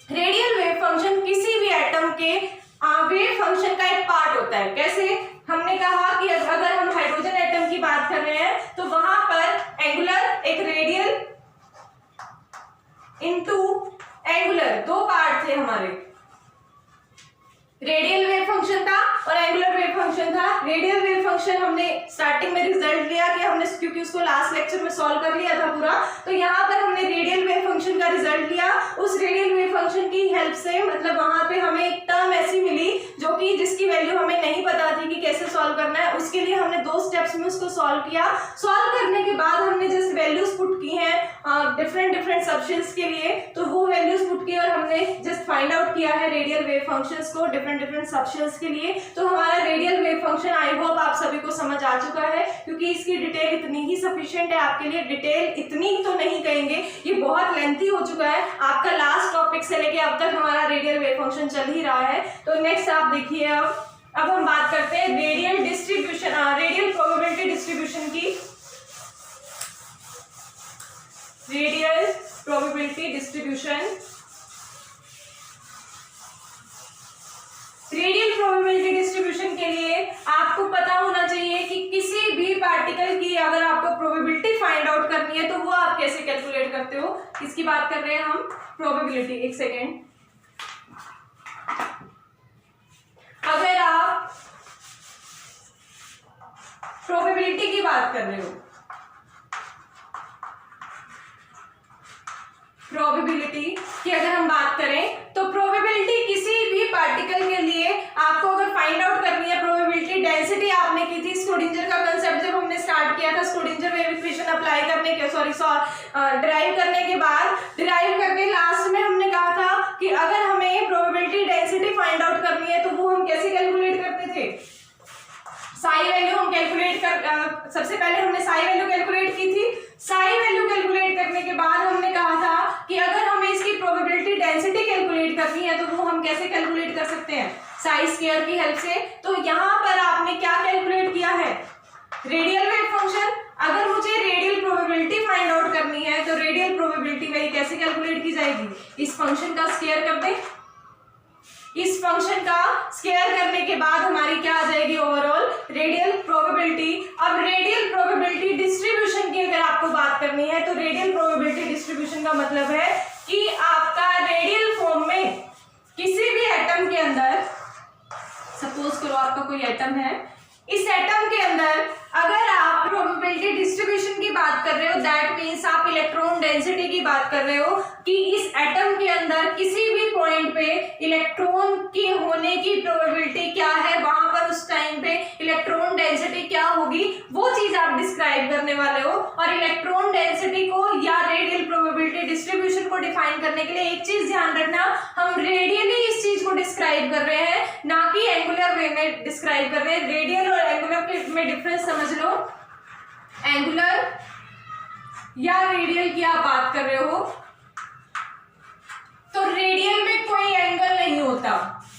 Radial wave function किसी भी एटम के वेव फंक्शन का एक पार्ट होता है। कैसे? हमने कहा कि अगर हम हाइड्रोजन एटम की बात कर रहे हैं तो वहां पर एंगुलर, एक रेडियल इनटू एंगुलर, दो पार्ट थे हमारे। रेडियल वेव फंक्शन था और एंगुलर वेव फंक्शन था। रेडियल वेव फंक्शन हमने स्टार्टिंग में रिजल्ट लिया कि हमने, क्योंकि उसको लास्ट लेक्चर में सॉल्व कर लिया था पूरा, तो यहाँ पर हमने रेडियल वेव फंक्शन का रिजल्ट लिया। उस रेडियल वेव फंक्शन की हेल्प से मतलब वहां पे हमें एक टर्म ऐसी मिली जो कि जिसकी वैल्यू हमें नहीं पता थी कि कैसे सॉल्व करना है। उसके लिए हमने 2 स्टेप्स में उसको सॉल्व किया। सॉल्व करने के बाद हमने जस्ट वैल्यूज पुट की हैं डिफरेंट सब्सटेंस के लिए, तो वो वैल्यूज पुट की और हमने जस्ट फाइंड आउट किया है रेडियल वेव फंक्शंस को डिफरेंट सब्सटेंस के लिए। तो हमारा radial wave function I hope आप सभी को समझ आ चुका है, क्योंकि इसकी डिटेल इतनी ही सफिशिएंट है आपके लिए। डिटेल इतनी तो नहीं कहेंगे, ये बहुत लेंथी हो चुका है। आपका लास्ट टॉपिक से लेके अब तक हमारा रेडियल वेव फंक्शन चल ही रहा है। तो नेक्स्ट आप देखिए, अब हम बात करते हैं radial distribution, radial probability distribution की। Radial probability distribution, radial probability distribution के लिए आपको पता होना चाहिए कि किसी भी पार्टिकल की अगर आपको प्रोबेबिलिटी फाइंड आउट करनी है तो वो आप कैसे कैलकुलेट करते हो। किसकी बात कर रहे हैं हम? प्रोबेबिलिटी। एक सेकेंड, अगर आप प्रोबेबिलिटी की बात कर रहे हो, प्रोबेबिलिटी की अगर हम बात करें तो प्रोबेबिलिटी किसी भी पार्टिकल के लिए आपको अगर फाइंड आउट करनी है, प्रोबेबिलिटी डेंसिटी आपने की थी स्क्रोडिंजर का कंसेप्ट जब हमने स्टार्ट किया था। स्क्रोडिंजर वेव इक्वेशन अप्लाई करने के डिराइव करने के बाद, डिराइव करके लास्ट में हमने कहा था कि अगर हमें प्रोबेबिलिटी डेंसिटी फाइंड आउट करनी है तो वो हम कैसे कैलकुलेट करते थे? साई वैल्यू हम कैलकुलेट कर, सबसे पहले हमने साई वैल्यू कैलकुलेट की थी। साई वैल्यू कैलकुलेट करने के बाद हमने कहा था कि अगर हमें इसकी प्रोबेबिलिटी डेंसिटी कैलकुलेट करनी है तो वो हम कैसे कैलकुलेट कर सकते हैं? साई स्क्वायर की हेल्प से। तो यहाँ पर आपने क्या कैलकुलेट किया है? Radial wave function. अगर मुझे रेडियल प्रोबेबिलिटी फाइंड आउट करनी है तो रेडियल प्रोबेबिलिटी वैल्यू कैसे कैलकुलेट की जाएगी? इस फंक्शन का स्क्वायर कर दें। इस फंक्शन का स्क्वायर करने के बाद हमारी क्या आ जाएगी? Overall radial probability. अब रेडियल प्रोबेबिलिटी डिस्ट्रीब्यूशन की अगर आपको बात करनी है तो रेडियल प्रोबेबिलिटी डिस्ट्रीब्यूशन का मतलब है कि आपका रेडियल फॉर्म में किसी भी एटम के अंदर, सपोज करो आपका कोई एटम है, इस एटम के अंदर अगर आप प्रोबेबिलिटी डिस्ट्रीब्यूशन की बात कर रहे हो, दैट मीन्स आप इलेक्ट्रॉन डेंसिटी की बात कर रहे हो कि इस एटम के अंदर किसी भी पॉइंट पे इलेक्ट्रॉन के होने की प्रोबेबिलिटी क्या है, वहां पर उस टाइम पे इलेक्ट्रॉन डेंसिटी क्या होगी, वो चीज आप डिस्क्राइब करने वाले हो। और इलेक्ट्रॉन डेंसिटी को या रेडियल प्रोबेबिलिटी डिस्ट्रीब्यूशन को डिफाइन करने के लिए एक चीज ध्यान रखना, हम रेडियली इस चीज को डिस्क्राइब कर रहे हैं, ना कि एंगुलर वे में डिस्क्राइब कर रहे हैं। रेडियल और एंगुलर में डिफरेंस समझ लो। एंगुलर या रेडियल की आप बात कर रहे हो तो रेडियल में कोई एंगल नहीं होता।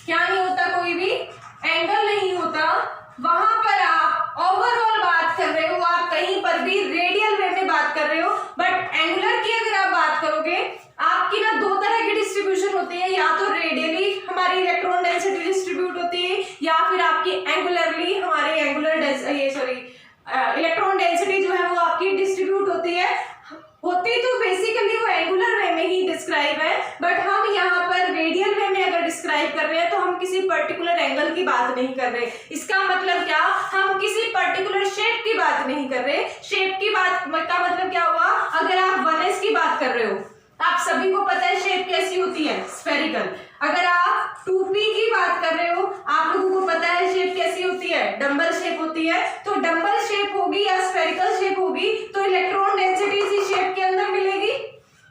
क्या नहीं होता? कोई भी एंगल नहीं होता। वहां पर आप ओवरऑल बात कर रहे हो, आप कहीं पर भी रेडियल वे में बात कर रहे हो। बट एंगुलर की अगर आप बात करोगे, आपकी ना 2 तरह की डिस्ट्रीब्यूशन होती है, या तो रेडियली हमारी इलेक्ट्रॉन डेंसिटी डिस्ट्रीब्यूट होती है, या फिर आपकी एंगुलरली हमारी इलेक्ट्रॉन डेंसिटी जो है वो आपकी डिस्ट्रीब्यूट होती है। होती तो बेसिकली वो एंगुलर वे में ही डिस्क्राइब है, बट हम यहाँ पर रेडियल वे में अगर डिस्क्राइब कर रहे हैं तो हम किसी पर्टिकुलर एंगल की बात नहीं कर रहे। इसका मतलब क्या? हम किसी पर्टिकुलर शेप की बात नहीं कर रहे। शेप की बात का मतलब क्या हुआ? अगर आप 1s की बात कर रहे हो, आप सभी को पता है शेप कैसी होती है? स्फेरिकल। अगर आप 2 बात कर रहे हो, आप लोगों को पता है शेप कैसी होती है, डंबल शेप होती है। तो डंबल शेप होगी या स्फेरिकल शेप होगी तो इलेक्ट्रॉन डेंसिटी इसी शेप के अंदर मिलेगी,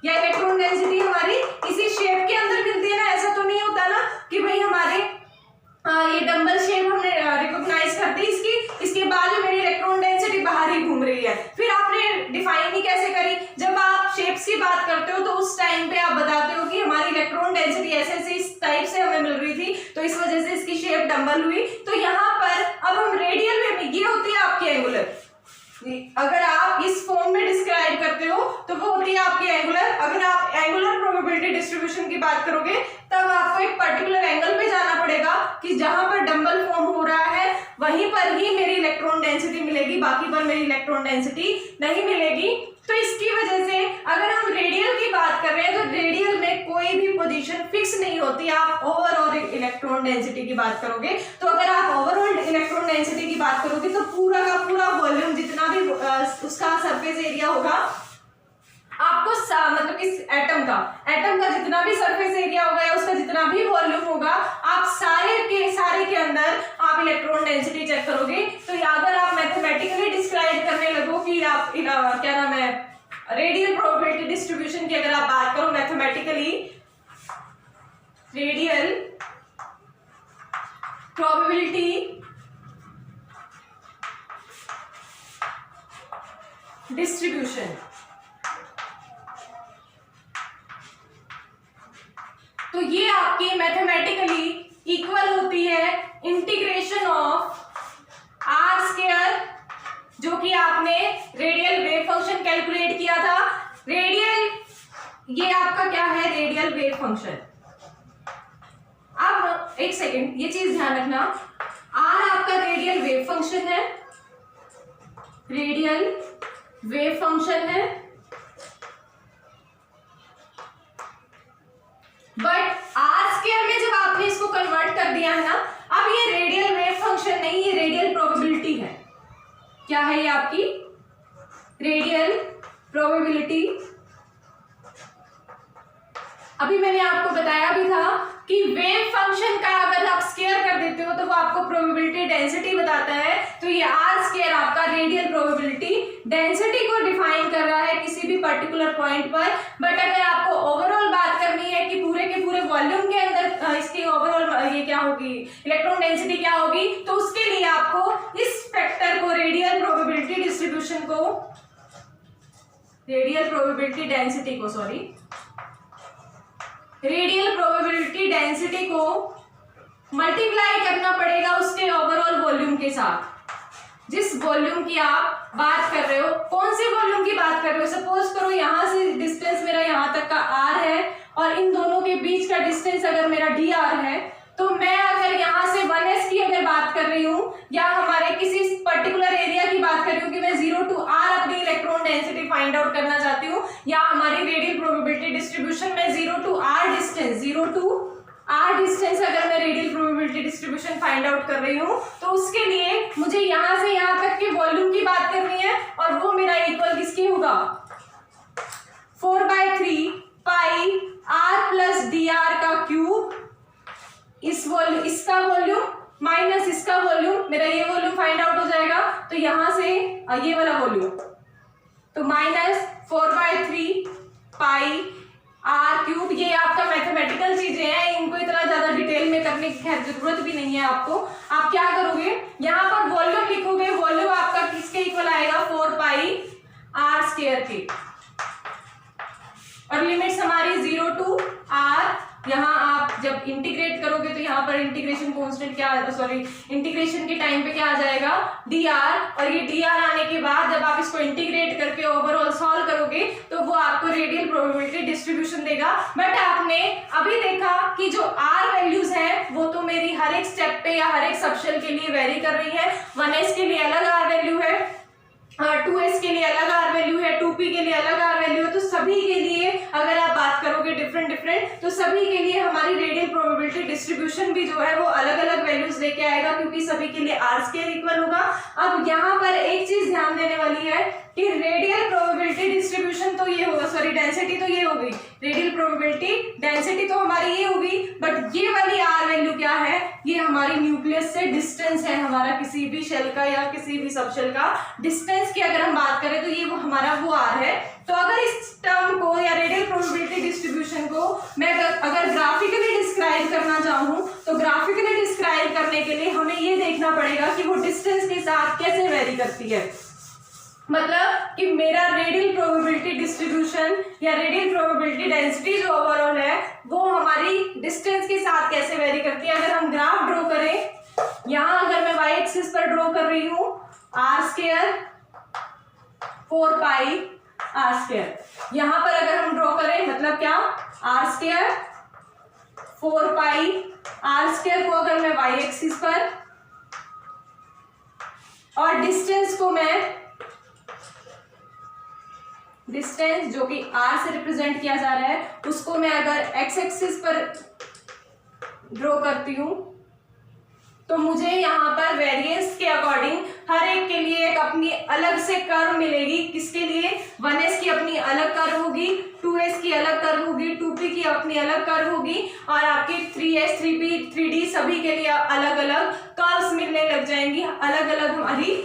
या इलेक्ट्रॉन डेंसिटी हमारी इसी शेप के अंदर मिलती है ना। ऐसा तो नहीं होता ना कि भाई हमारे ये डंबल शेप हमने रिकॉग्नाइज कर दी इसके बाद में मेरी इलेक्ट्रॉन डेंसिटी बाहर ही घूम रही है। फिर आपने डिफाइन ही कैसे करी, जब आप शेप्स की बात करते हो तो उस टाइम पे आप बताते हो कि हमारी इलेक्ट्रॉन डेंसिटी ऐसे ऐसे इस टाइप से हमें मिल रही थी, तो इस वजह से इसकी शेप डंबल हुई। तो यहाँ पर अब हम रेडियल वे में, ये होती है आपकी एंगुलर, अगर आप इस फॉर्म में डिस्क्राइब करते हो तो वो होती है आपकी एंगुलर। अगर आप एंगुलर प्रोबेबिलिटी डिस्ट्रीब्यूशन की बात करोगे तब आपको एक पर्टिकुलर एंगल पे जाना पड़ेगा कि जहां पर डंबल फॉर्म हो रहा है वहीं पर ही मेरी इलेक्ट्रॉन डेंसिटी मिलेगी, बाकी पर मेरी इलेक्ट्रॉन डेंसिटी नहीं मिलेगी। तो इसकी वजह से अगर हम रेडियल की बात कर रहे हैं तो रेडियल में कोई भी पोजीशन फिक्स नहीं होती। आप ओवरऑल इलेक्ट्रॉन डेंसिटी की बात करोगे तो अगर आप ओवरऑल इलेक्ट्रॉन डेंसिटी की बात करोगे तो पूरा का पूरा वॉल्यूम जितना भी उसका सरफेस एरिया होगा आपको मतलब इस एटम का जितना भी सरफेस एरिया होगा या उसका जितना भी वॉल्यूम होगा, आप सारे के अंदर आप इलेक्ट्रॉन डेंसिटी चेक करोगे। तो अगर आप मैथमेटिकली डिस्क्राइब करने लगो कि आप क्या नाम है रेडियल प्रोबेबिलिटी डिस्ट्रीब्यूशन की अगर आप बात करो मैथमेटिकली, रेडियल प्रोबेबिलिटी डिस्ट्रीब्यूशन, तो ये आपकी मैथमेटिकली इक्वल होती है इंटीग्रेशन ऑफ आर स्क्वायर, जो कि आपने रेडियल वेव फंक्शन कैलकुलेट किया था। रेडियल ये आपका क्या है, रेडियल वेव फंक्शन। अब एक सेकेंड ये चीज ध्यान रखना, आर आपका रेडियल वेव फंक्शन है, रेडियल वेव फंक्शन है, बट आर स्क्वायर में जब आपने इसको कन्वर्ट कर दिया है ना, अब ये रेडियल वेव फंक्शन नहीं, ये रेडियल प्रोबेबिलिटी है। क्या है ये आपकी रेडियल प्रोबेबिलिटी। अभी मैंने आपको बताया भी था कि वेव फंक्शन का अगर आप स्क्वायर कर देते हो तो वो आपको प्रोबेबिलिटी डेंसिटी बताता है। तो ये आर स्क्वायर आपका रेडियल प्रोबेबिलिटी डेंसिटी को डिफाइन कर रहा है किसी भी पर्टिकुलर पॉइंट पर। बट अगर आपको ओवरऑल बात करनी है कि पूरे के पूरे वॉल्यूम के अंदर इसकी ओवरऑल ये क्या होगी, इलेक्ट्रॉन डेंसिटी क्या होगी, तो उसके लिए आपको इस फैक्टर को रेडियल प्रोबेबिलिटी डिस्ट्रीब्यूशन को, रेडियल प्रोबेबिलिटी डेंसिटी को, सॉरी रेडियल प्रोबेबिलिटी डेंसिटी को मल्टीप्लाई करना पड़ेगा उसके ओवरऑल वॉल्यूम के साथ। जिस वॉल्यूम की आप बात कर रहे हो, कौन से वॉल्यूम की बात कर रहे हो, सपोज करो यहां से डिस्टेंस मेरा यहां तक का r है और इन दोनों के बीच का डिस्टेंस अगर मेरा dr है, तो मैं अगर यहां से 1s की अगर बात कर रही हूं या हमारे किसी पर्टिकुलर एरिया की बात कर रही हूं कि मैं 0 to r अपनी इलेक्ट्रॉन डेंसिटी फाइंड आउट करना चाहती हूं, या हमारी रेडियल प्रोबेबिलिटी डिस्ट्रीब्यूशन में 0 to r डिस्टेंस अगर मैं radial probability distribution find out कर रही हूं, तो उसके लिए मुझे यहां से यहां तक के वॉल्यूम की बात करनी है और वो मेरा इक्वल किसकी होगा, 4/3 पाई r प्लस dr का क्यूब, इसका वॉल्यूम माइनस इसका वॉल्यूम, मेरा ये वॉल्यूम फाइंड आउट हो जाएगा। तो यहां से ये वाला वॉल्यूम, तो माइनस 4/3 पाई r क्यूब। ये आपका मैथमेटिकल चीजें हैं, इनको इतना ज्यादा डिटेल में करने की खैर जरूरत भी नहीं है आपको। आप क्या करोगे, यहाँ पर वॉल्यूम लिखोगे, वॉल्यूम आपका किसके इक्वल आएगा, 4 पाई r स्क्वायर के, और लिमिट्स हमारी 0 to r। यहाँ आप जब इंटीग्रेट करोगे तो यहाँ पर इंटीग्रेशन कांस्टेंट क्या, सॉरी इंटीग्रेशन के टाइम पे क्या आ जाएगा, dr, और ये dr आने के बाद जब आप इसको इंटीग्रेट करके ओवरऑल सॉल्व करोगे तो वो आपको रेडियल प्रोबेबिलिटी डिस्ट्रीब्यूशन देगा। बट आपने अभी देखा कि जो r वैल्यूज हैं वो तो मेरी हर एक स्टेप पे या हर एक सबशेल के लिए वेरी कर रही है। 1s के लिए अलग r वैल्यू है, 2s के लिए अलग r वैल्यू है, 2p के लिए अलग r वैल्यू है। तो सभी के लिए अगर आप बात करोगे डिफरेंट तो सभी के लिए हमारी रेडियल प्रोबेबिलिटी डिस्ट्रीब्यूशन भी जो है वो अलग अलग वैल्यूज लेके आएगा, क्योंकि सभी के लिए r स्क्वायर इक्वल होगा। अब यहाँ पर एक चीज ध्यान देने वाली है कि रेडियल प्रोबेबिलिटी डिस्ट्रीब्यूशन तो ये होगा, सॉरी डेंसिटी तो ये होगी, रेडियल प्रोबेबिलिटी डेंसिटी तो हमारी ये होगी, बट ये वाली r वैल्यू क्या है, ये हमारी न्यूक्लियस से डिस्टेंस है हमारा किसी भी शेल का या किसी भी सब शेल का डिस्टेंस की अगर हम बात करें तो ये वो हमारा वो आर है। तो अगर इस टर्म को या रेडियल प्रोबेबिलिटी डिस्ट्रीब्यूशन को मैं अगर ग्राफिकली डिस्क्राइब करना चाहूँ तो ग्राफिकली डिस्क्राइब करने के लिए हमें ये देखना पड़ेगा कि वो डिस्टेंस के साथ कैसे वेरी करती है। मतलब कि मेरा रेडियल प्रोबेबिलिटी डिस्ट्रीब्यूशन या रेडियल प्रोबेबिलिटी डेंसिटी जो ओवरऑल है वो हमारी डिस्टेंस के साथ कैसे वेरी करती है। अगर हम ग्राफ ड्रॉ करें, यहाँ अगर मैं वाई एक्सिस पर ड्रॉ कर रही हूँ R square 4 pi R square, यहाँ पर अगर हम ड्रॉ करें मतलब क्या R square 4 pi R square को अगर मैं वाई एक्सिस पर और डिस्टेंस को मैं डिस्टेंस जो कि r से रिप्रेजेंट किया जा रहा है उसको मैं अगर x एक्सिस पर ड्रॉ करती हूं तो मुझे यहाँ पर वेरिएंस के अकॉर्डिंग हर एक के लिए एक अपनी अलग से कर्व मिलेगी। किसके लिए? 1s की अपनी अलग कर्व होगी, 2s की अलग कर्व होगी, 2p की अपनी अलग कर्व होगी और आपकी 3s 3p 3d सभी के लिए अलग अलग कर्व्स मिलने लग जाएंगी, अलग अलग हमारी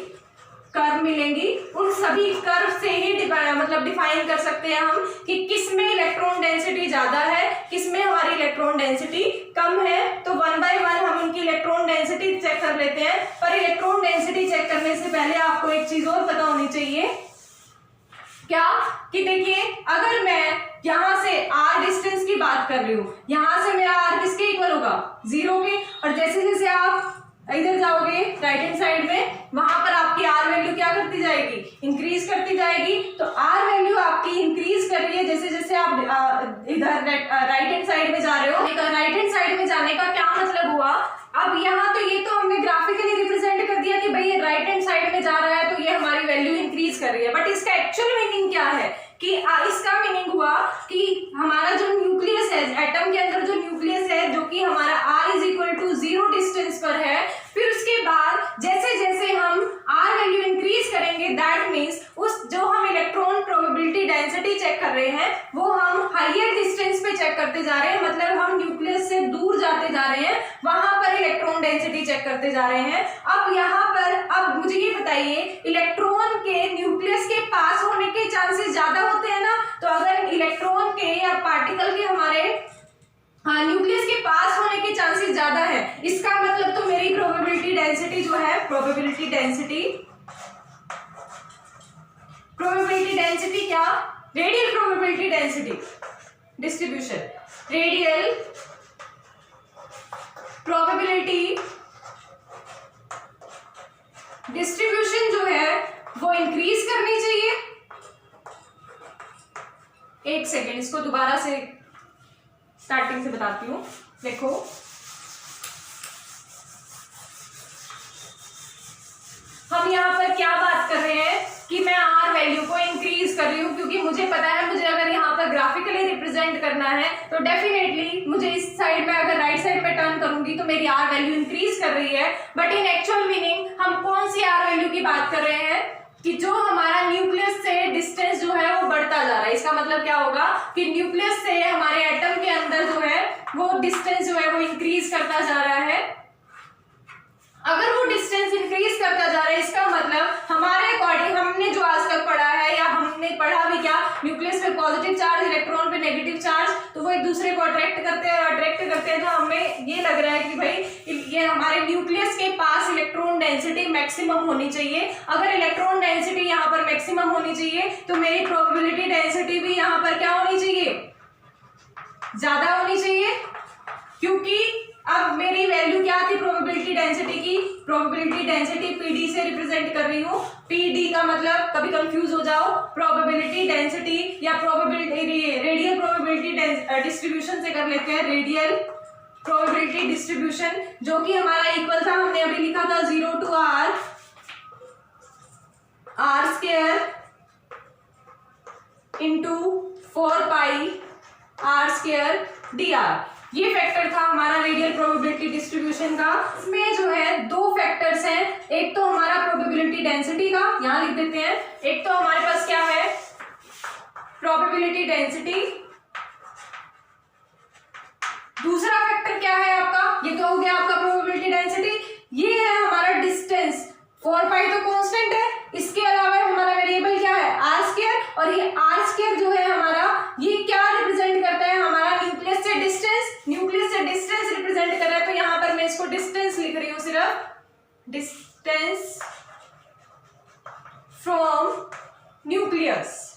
कर्व मिलेंगी। उन सभी कर्व से ही डिफाइन कर सकते हैं हम कि किस में इलेक्ट्रॉन डेंसिटी ज्यादा है, किस में हमारी इलेक्ट्रॉन डेंसिटी कम है। तो 1 बाय 1 हम उनकी इलेक्ट्रॉन डेंसिटी चेक कर लेते हैं। पर इलेक्ट्रॉन डेंसिटी चेक करने से पहले आपको एक चीज और पता होनी चाहिए, क्या कि देखिए अगर मैं यहां से r डिस्टेंस की बात कर रही हूँ, यहां से मेरा r किसके इक्वल होगा? 0 के। और जैसे जैसे आप इधर जाओगे राइट हैंड साइड में, वहां पर आपकी आर वैल्यू क्या करती जाएगी? इंक्रीज करती जाएगी। तो आर वैल्यू आपकी इंक्रीज कर रही है जैसे जैसे आप इधर राइट हैंड साइड में जा रहे हो। राइट हैंड साइड में जाने का क्या मतलब हुआ? अब यहाँ तो ये तो हमने ग्राफिकली रिप्रेजेंट कर दिया कि भाई ये राइट हैंड साइड में जा रहा है तो ये हमारी वैल्यू इंक्रीज कर रही है, बट इसका एक्चुअल मीनिंग क्या है कि इसका मीनिंग हुआ कि हमारा जो न्यूक्लियस है, एटम के अंदर जो न्यूक्लियस है जो कि हमारा r is equal to 0 distance पर है, फिर उसके बाद जैसे जैसे हम r वैल्यू इंक्रीज करेंगे दैट मीन्स उस जो हम इलेक्ट्रॉन प्रोबेबिलिटी डेंसिटी चेक कर रहे हैं वो हम हायर डिस्टेंस पे चेक करते जा रहे हैं। मतलब हम न्यूक्लियस से दूर जाते जा रहे हैं, वहां पर इलेक्ट्रॉन डेंसिटी चेक करते जा रहे हैं। अब यहाँ पर अब मुझे ये बताइए, इलेक्ट्रॉन के न्यूक्लियस के पास होने के चांसेस ज्यादा होते हैं ना। तो अगर इलेक्ट्रॉन के या पार्टिकल के हमारे न्यूक्लियस के पास होने के चांसेस ज्यादा है, इसका मतलब तो मेरी प्रोबेबिलिटी डेंसिटी जो है, प्रोबेबिलिटी डेंसिटी क्या? Radial probability density distribution, radial probability distribution जो है वो इंक्रीज करनी चाहिए। एक सेकेंड, इसको दोबारा से स्टार्टिंग से बताती हूँ। देखो हम यहाँ पर क्या बात कर रहे हैं कि मैं आर वैल्यू को इंक्रीज कर रही हूँ क्योंकि मुझे पता है मुझे अगर यहाँ पर ग्राफिकली रिप्रेजेंट करना है तो डेफिनेटली मुझे इस साइड में अगर राइट साइड में टर्न करूंगी तो मेरी आर वैल्यू इंक्रीज कर रही है। बट इन एक्चुअल मीनिंग हम कौन सी आर वैल्यू की बात कर रहे हैं कि जो हमारा न्यूक्लियस से डिस्टेंस जो है वो बढ़ता जा रहा है। इसका मतलब क्या होगा कि न्यूक्लियस से हमारे एटम के अंदर जो है वो डिस्टेंस जो है वो इंक्रीज करता जा रहा है। अगर वो डिस्टेंस इंक्रीज करता जा रहा है इसका मतलब हमारे अकॉर्डिंग हमने जो आज तक पढ़ा है या हमने पढ़ा भी क्या, न्यूक्लियस पे पॉजिटिव चार्ज, इलेक्ट्रॉन पे नेगेटिव चार्ज, तो वो एक दूसरे को अट्रैक्ट करते हैं। तो हमें ये लग रहा है कि भाई ये हमारे न्यूक्लियस के पास इलेक्ट्रॉन डेंसिटी मैक्सिमम होनी चाहिए। अगर इलेक्ट्रॉन डेंसिटी यहाँ पर मैक्सिमम होनी चाहिए तो मेरी प्रोबेबिलिटी डेंसिटी भी यहाँ पर क्या होनी चाहिए? ज्यादा होनी चाहिए, क्योंकि अब मेरी वैल्यू क्या थी प्रोबेबिलिटी डेंसिटी की? प्रोबेबिलिटी डेंसिटी पीडी से रिप्रेजेंट कर रही हूँ। पीडी का मतलब कभी कंफ्यूज हो जाओ, प्रोबेबिलिटी डेंसिटी या प्रोबेबिलिटी रेडियल प्रोबेबिलिटी डिस्ट्रीब्यूशन से कर लेते हैं। रेडियल प्रोबेबिलिटी डिस्ट्रीब्यूशन जो कि हमारा इक्वल था, हमने अभी लिखा था 0 to r square into 4 pi r square dr। ये फैक्टर था हमारा रेडियल प्रोबेबिलिटी डिस्ट्रीब्यूशन का। इसमें जो है दो फैक्टर्स हैं, एक तो हमारा प्रोबेबिलिटी डेंसिटी का, यहां लिख देते हैं, एक तो हमारे पास क्या है प्रोबेबिलिटी डेंसिटी, दूसरा फैक्टर क्या है आपका, ये तो हो गया आपका प्रोबेबिलिटी डिस्टेंस लिख रही हूं, सिर्फ डिस्टेंस फ्रॉम न्यूक्लियस,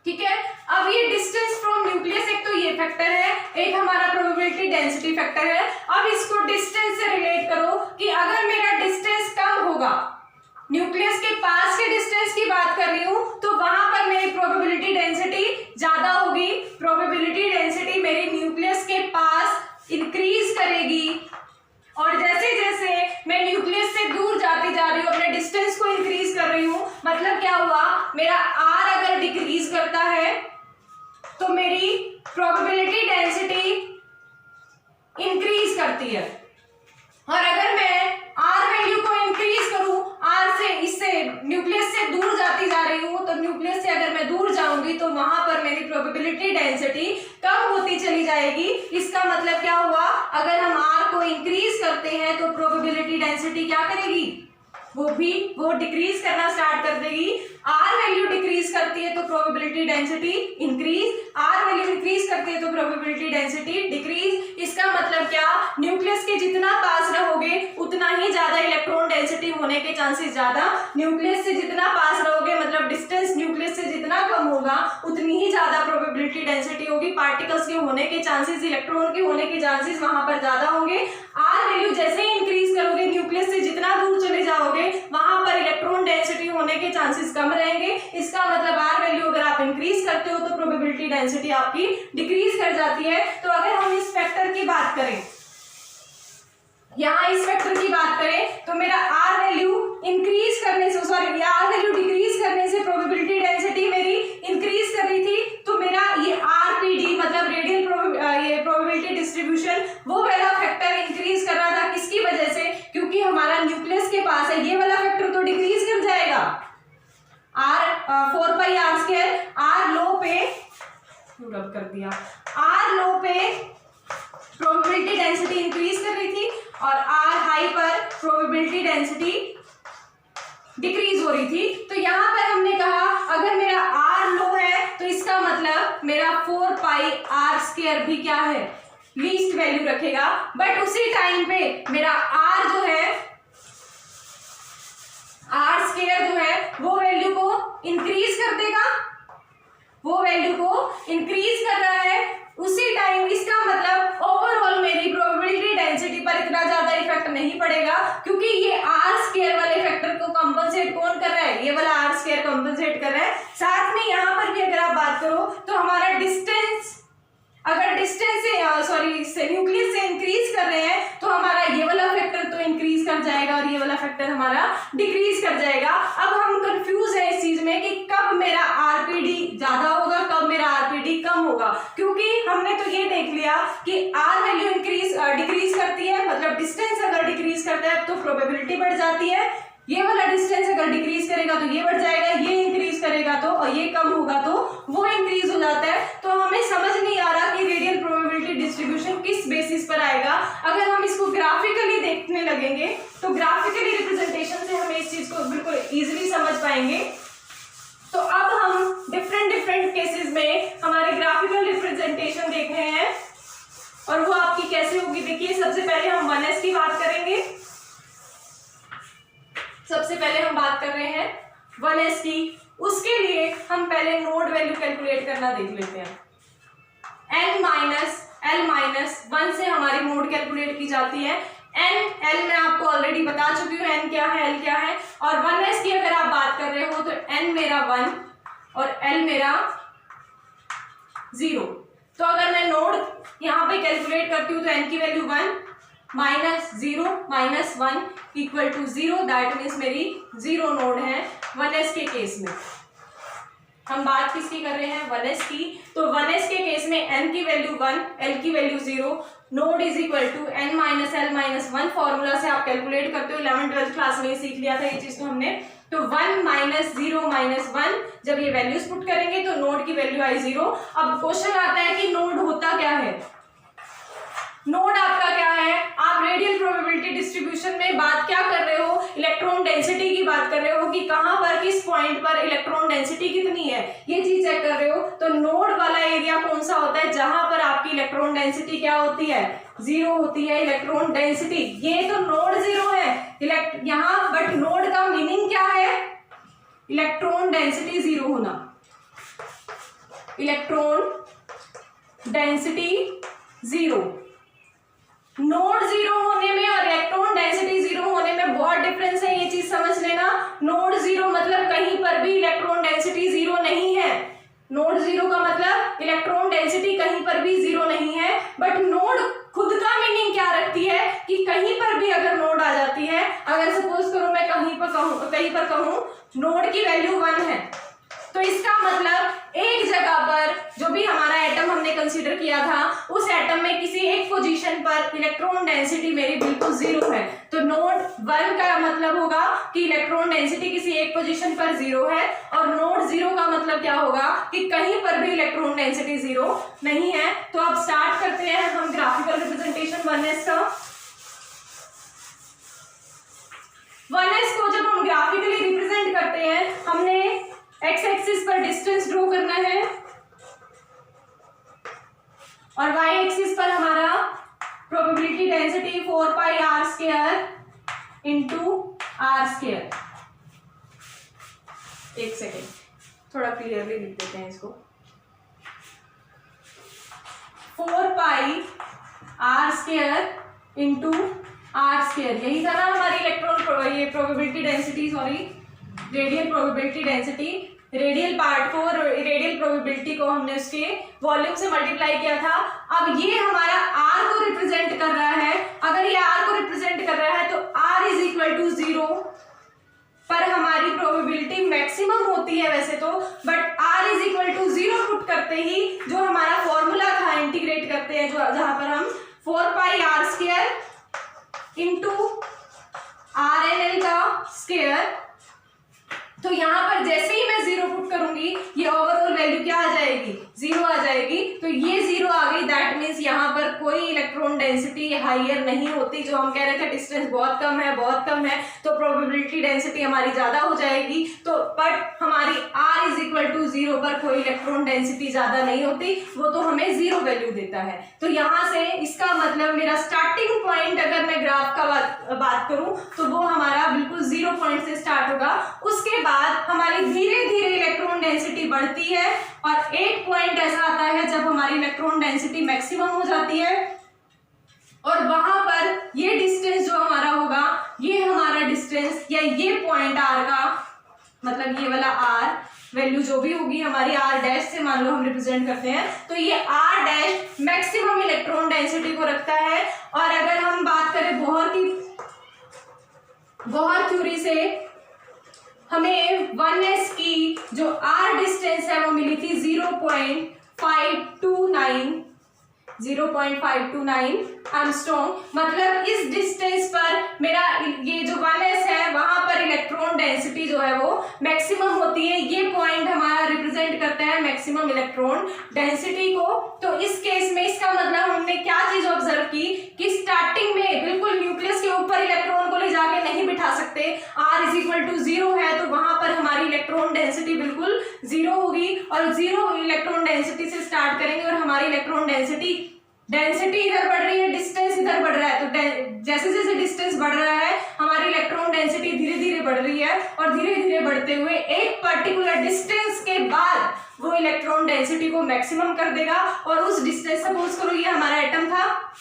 ठीक है। अब ये डिस्टेंस फ्रॉम न्यूक्लियस, एक तो ये फैक्टर है, एक हमारा प्रोबेबिलिटी डेंसिटी फैक्टर है। अब इसको डिस्टेंस से रिलेट करो कि अगर मेरा डिस्टेंस कम होगा, न्यूक्लियस के पास के डिस्टेंस की बात कर रही हूं, तो वहां पर मेरी प्रोबेबिलिटी डेंसिटी ज्यादा होगी। प्रोबेबिलिटी डेंसिटी मेरी न्यूक्लियस के पास इंक्रीज करेगी, और जैसे जैसे मैं न्यूक्लियस से दूर जाती जा रही हूँ, अपने डिस्टेंस को इंक्रीज कर रही हूँ, मतलब क्या हुआ, मेरा आर अगर डिक्रीज करता है तो मेरी प्रोबेबिलिटी डेंसिटी इंक्रीज करती है। और अगर मैं आर वैल्यू को इंक्रीज करूं, आर से इससे न्यूक्लियस से दूर जाती जा रही हूं, तो न्यूक्लियस से अगर मैं दूर जाऊंगी तो वहां पर मेरी प्रोबेबिलिटी डेंसिटी कम होती चली जाएगी। इसका मतलब क्या हुआ, अगर हम आर को इंक्रीज करते हैं तो प्रोबेबिलिटी डेंसिटी क्या करेगी, वो डिक्रीज करना स्टार्ट कर देगी। आर वैल्यू डिक्रीज करती है तो probability density increase, R value increase करती है तो प्रोबेबिलिटी डेंसिटी डिक्रीज। इसका मतलब क्या, न्यूक्लियस के जितना पास रहोगे उतना ही ज्यादा इलेक्ट्रॉन डेंसिटी होने के चांसेस ज्यादा, न्यूक्लियस से जितना पास रहोगे मतलब डिस्टेंस न्यूक्लियस से जितना कम होगा उतनी ही ज्यादा प्रोबेबिलिटी डेंसिटी होगी। पार्टिकल्स के होने के चांसेस, इलेक्ट्रॉन के होने के चांसेस वहां पर ज्यादा होंगे। आर वैल्यू जैसे ही इंक्रीज करोगे, न्यूक्लियस से जितना दूर चले जाओगे वहां पर इलेक्ट्रॉन डेंसिटी होने के चांसेस कम रहेंगे। इसका मतलब आर वैल्यू अगर आप इंक्रीज करते हो तो प्रोबेबिलिटी डेंसिटी आपकी डिक्रीज कर जाती है। तो अगर हम इस फैक्टर की बात करें, यहाँ इस फैक्टर की बात करें तो मेरा आर वैल्यू इंक्रीज करने से, सॉरी आर वैल्यू डिक्रीज करने से प्रोबेबिलिटी डेंसिटी मेरी इंक्रीज कर रही थी, तो मेरा ये आरपीडी मतलब रेडियल प्रोबेबिलिटी डिस्ट्रीब्यूशन वो वाला फैक्टर इंक्रीज कर रहा था। किसकी वजह से, क्योंकि हमारा न्यूक्लियस के पास है, ये वाला फैक्टर तो डिक्रीज कर जाएगा। आर 4πr², आर लो पे रब कर दिया, आर लो पे प्रोबेबिलिटी डेंसिटी इंक्रीज कर रही थी और आर हाई पर प्रोबेबिलिटी डेंसिटी डिक्रीज हो रही थी। तो यहां पर हमने कहा अगर मेरा आर लो है तो इसका मतलब मेरा 4πr² भी क्या है, लीस्ट वैल्यू रखेगा। बट उसी टाइम पे मेरा आर जो है, r² जो है वो वैल्यू को इंक्रीज कर देगा, वो वैल्यू को इंक्रीज कर रहा है उसी टाइम। इसका मतलब ओवरऑल मेरी प्रोबेबिलिटी डेंसिटी पर इतना ज्यादा इफेक्ट नहीं पड़ेगा, क्योंकि ये r² वाले फैक्टर को कंपनसेट कौन कर रहा है, ये वाला r² कंपनसेट कर रहा है। साथ में यहाँ पर भी अगर आप बात करो तो हमारा डिस्टेंस, अगर डिस्टेंस से न्यूक्लियस से इंक्रीज कर रहे हैं तो हमारा ये वाला फैक्टर तो इंक्रीज कर जाएगा और ये वाला फैक्टर हमारा डिक्रीज कर जाएगा। अब हम कंफ्यूज है इस चीज में कि कब मेरा आरपीडी ज्यादा होगा, कब मेरा आरपीडी कम होगा, क्योंकि हमने तो ये देख लिया कि आर वैल्यू डिक्रीज करती है, मतलब डिस्टेंस अगर डिक्रीज करता है तो प्रोबेबिलिटी बढ़ जाती है। ये वाला डिस्टेंस अगर डिक्रीज करेगा तो ये बढ़ जाएगा, ये इंक्रीज करेगा तो, और ये कम होगा तो वो इंक्रीज हो जाता है। तो हमें समझ नहीं आ रहा कि रेडियल प्रोबेबिलिटी डिस्ट्रीब्यूशन किस बेसिस पर आएगा। अगर हम इसको ग्राफिकली देखने लगेंगे तो ग्राफिकली रिप्रेजेंटेशन से हमें इस चीज को बिल्कुल इजीली समझ पाएंगे। तो अब हम डिफरेंट केसेस में हमारे ग्राफिकल रिप्रेजेंटेशन देख रहे हैं और वो आपकी कैसे होगी। देखिए सबसे पहले हम 1s की बात करेंगे, सबसे पहले हम बात कर रहे हैं 1s की। उसके लिए हम पहले नोड वैल्यू कैलकुलेट करना देख लेते हैं। n-l-1 से हमारी नोड कैलकुलेट की जाती है। n-l मैं आपको ऑलरेडी बता चुकी हूँ n क्या है, l क्या है। और 1s की अगर आप बात कर रहे हो तो n मेरा 1 और l मेरा 0। तो अगर मैं नोड यहाँ पे कैलकुलेट करती हूँ तो n की value 1 -0 -1 equal to 0, that means मेरी 0 नोड है 1s के केस में। हम बात किसकी कर रहे हैं, 1s की। तो 1s के केस में n की वैल्यू 1, l की value 0, node is equal to n-l-1 formula से आप कैलकुलेट करते हो। 11th-12th क्लास में सीख लिया था ये चीज तो हमने। तो 1 -0 -1 जब ये वैल्यूज पुट करेंगे तो नोड की वैल्यू आई 0। अब क्वेश्चन आता है कि नोड होता क्या है, नोड आपका क्या है। आप रेडियल प्रोबेबिलिटी डिस्ट्रीब्यूशन में बात क्या कर रहे हो, इलेक्ट्रॉन डेंसिटी की बात कर रहे हो कि कहां पर किस पॉइंट पर इलेक्ट्रॉन डेंसिटी कितनी है, ये चीज चेक कर रहे हो। तो नोड वाला एरिया कौन सा होता है, जहां पर आपकी इलेक्ट्रॉन डेंसिटी क्या होती है, जीरो होती है इलेक्ट्रॉन डेंसिटी। ये तो नोड जीरो है यहाँ, बट नोड का मीनिंग क्या है? इलेक्ट्रॉन डेंसिटी जीरो होना। Electron density zero, node zero होने में और इलेक्ट्रॉन डेंसिटी जीरो होने में बहुत डिफरेंस है, ये चीज समझ लेना। नोड जीरो मतलब कहीं पर भी इलेक्ट्रॉन डेंसिटी जीरो नहीं है। नोड जीरो का मतलब इलेक्ट्रॉन डेंसिटी कहीं पर भी जीरो नहीं है। बट नोड खुद का मीनिंग क्या रखती है कि कहीं पर भी अगर नोड आ जाती है, अगर सपोज करो मैं कहीं पर कहूं नोड की वैल्यू 1 है, तो इसका मतलब एक जगह पर जो भी हमारा एटम हमने कंसीडर किया था, उस एटम में किसी एक पोजीशन पर इलेक्ट्रॉन डेंसिटी मेरी बिल्कुल जीरो है। तो नोड 1 का मतलब होगा कि इलेक्ट्रॉन डेंसिटी किसी एक पोजीशन पर जीरो है, और नोड जीरो का मतलब क्या होगा कि कहीं पर भी इलेक्ट्रॉन डेंसिटी जीरो नहीं है। तो अब स्टार्ट करते हैं हम ग्राफिकल रिप्रेजेंटेशन 1s का। 1s को जब हम ग्राफिकली रिप्रेजेंट करते हैं, हमने एक्स एक्सिस पर डिस्टेंस ड्रॉ करना है और वाई एक्सिस पर हमारा probability density 4 pi R square into R square. एक सेकेंड, थोड़ा क्लियरली लिख देते हैं इसको। 4 pi R square into R square, यही था ना हमारी इलेक्ट्रॉन ये probability density, sorry radial probability density. Radial part को, रेडियल प्रोबेबिलिटी को हमने उसके वॉल्यूम से मल्टीप्लाई किया था। अब ये हमारा आर को रिप्रेजेंट कर रहा है। अगर ये आर को रिप्रेजेंट कर रहा है तो आर इज इक्वल टू 0 पर हमारी प्रोबेबिलिटी मैक्सिमम होती है वैसे तो, but R is equal to 0 put करते ही जो हमारा फॉर्मूला था इंटीग्रेट करते हैं, जो जहां पर हम 4 pi R square into R N L का स्क्वायर, तो यहां पर जैसे ही मैं 0 पुट करूंगी ये ओवरऑल वैल्यू क्या आ जाएगी? 0 आ जाएगी। तो ये 0 आ गई, दैट मीन्स यहाँ पर कोई इलेक्ट्रॉन डेंसिटी हाइयर नहीं होती। जो हम कह रहे थे डिस्टेंस बहुत कम है, तो प्रोबेबिलिटी डेंसिटी हमारी ज्यादा हो जाएगी। तो बट हमारी r इज इक्वल टू 0 पर कोई इलेक्ट्रॉन डेंसिटी ज्यादा नहीं होती, वो तो हमें 0 वैल्यू देता है। तो यहाँ से इसका मतलब मेरा स्टार्टिंग पॉइंट अगर मैं ग्राफ का बात करूं तो वो हमारा बिल्कुल 0 पॉइंट से स्टार्ट होगा। उसके बाद हमारी धीरे धीरे इलेक्ट्रॉन डेंसिटी बढ़ती है और एक पॉइंट ऐसा आता है जब हमारी इलेक्ट्रॉन डेंसिटी मैक्सिमम हो जाती है, और वहां पर ये डिस्टेंस जो हमारा होगा, ये हमारा डिस्टेंस या ये पॉइंट आर का मतलब ये वाला आर वैल्यू जो भी होगी हमारी आर डैश से मान लो हम रिप्रेजेंट करते हैं, तो ये R dash maximum electron density को रखता है। और अगर हम बात करें बोहर थ्योरी से, हमें 1s की जो आर डिस्टेंस है वो मिली थी 0.529 एंगस्ट्रॉम। मतलब इस डिस्टेंस पर मेरा ये जो 1s है वहां पर इलेक्ट्रॉन डेंसिटी जो है वो मैक्सिमम होती है। ये पॉइंट हमारा रिप्रेजेंट करता है मैक्सिमम इलेक्ट्रॉन डेंसिटी को। तो इस केस में इसका मतलब हमने क्या चीज ऑब्जर्व की कि स्टार्टिंग में बिल्कुल न्यूक्लियस के ऊपर इलेक्ट्रॉन को ले जाके नहीं बिठा सकते। r इज इक्वल टू 0 है तो वहां पर हमारी इलेक्ट्रॉन डेंसिटी बिल्कुल 0 होगी, और 0 इलेक्ट्रॉन डेंसिटी से स्टार्ट करेंगे और हमारी इलेक्ट्रॉन डेंसिटी इधर बढ़ रही है, डिस्टेंस इधर बढ़ रहा है। तो जैसे जैसे डिस्टेंस बढ़ रहा है हमारी इलेक्ट्रॉन डेंसिटी धीरे धीरे बढ़ रही है, और धीरे धीरे बढ़ते हुए एक पर्टिकुलर डिस्टेंस के बाद वो इलेक्ट्रॉन डेंसिटी को मैक्सिमम कर देगा। और उस डिस्टेंस, सपोज करो ये हमारा एटम था,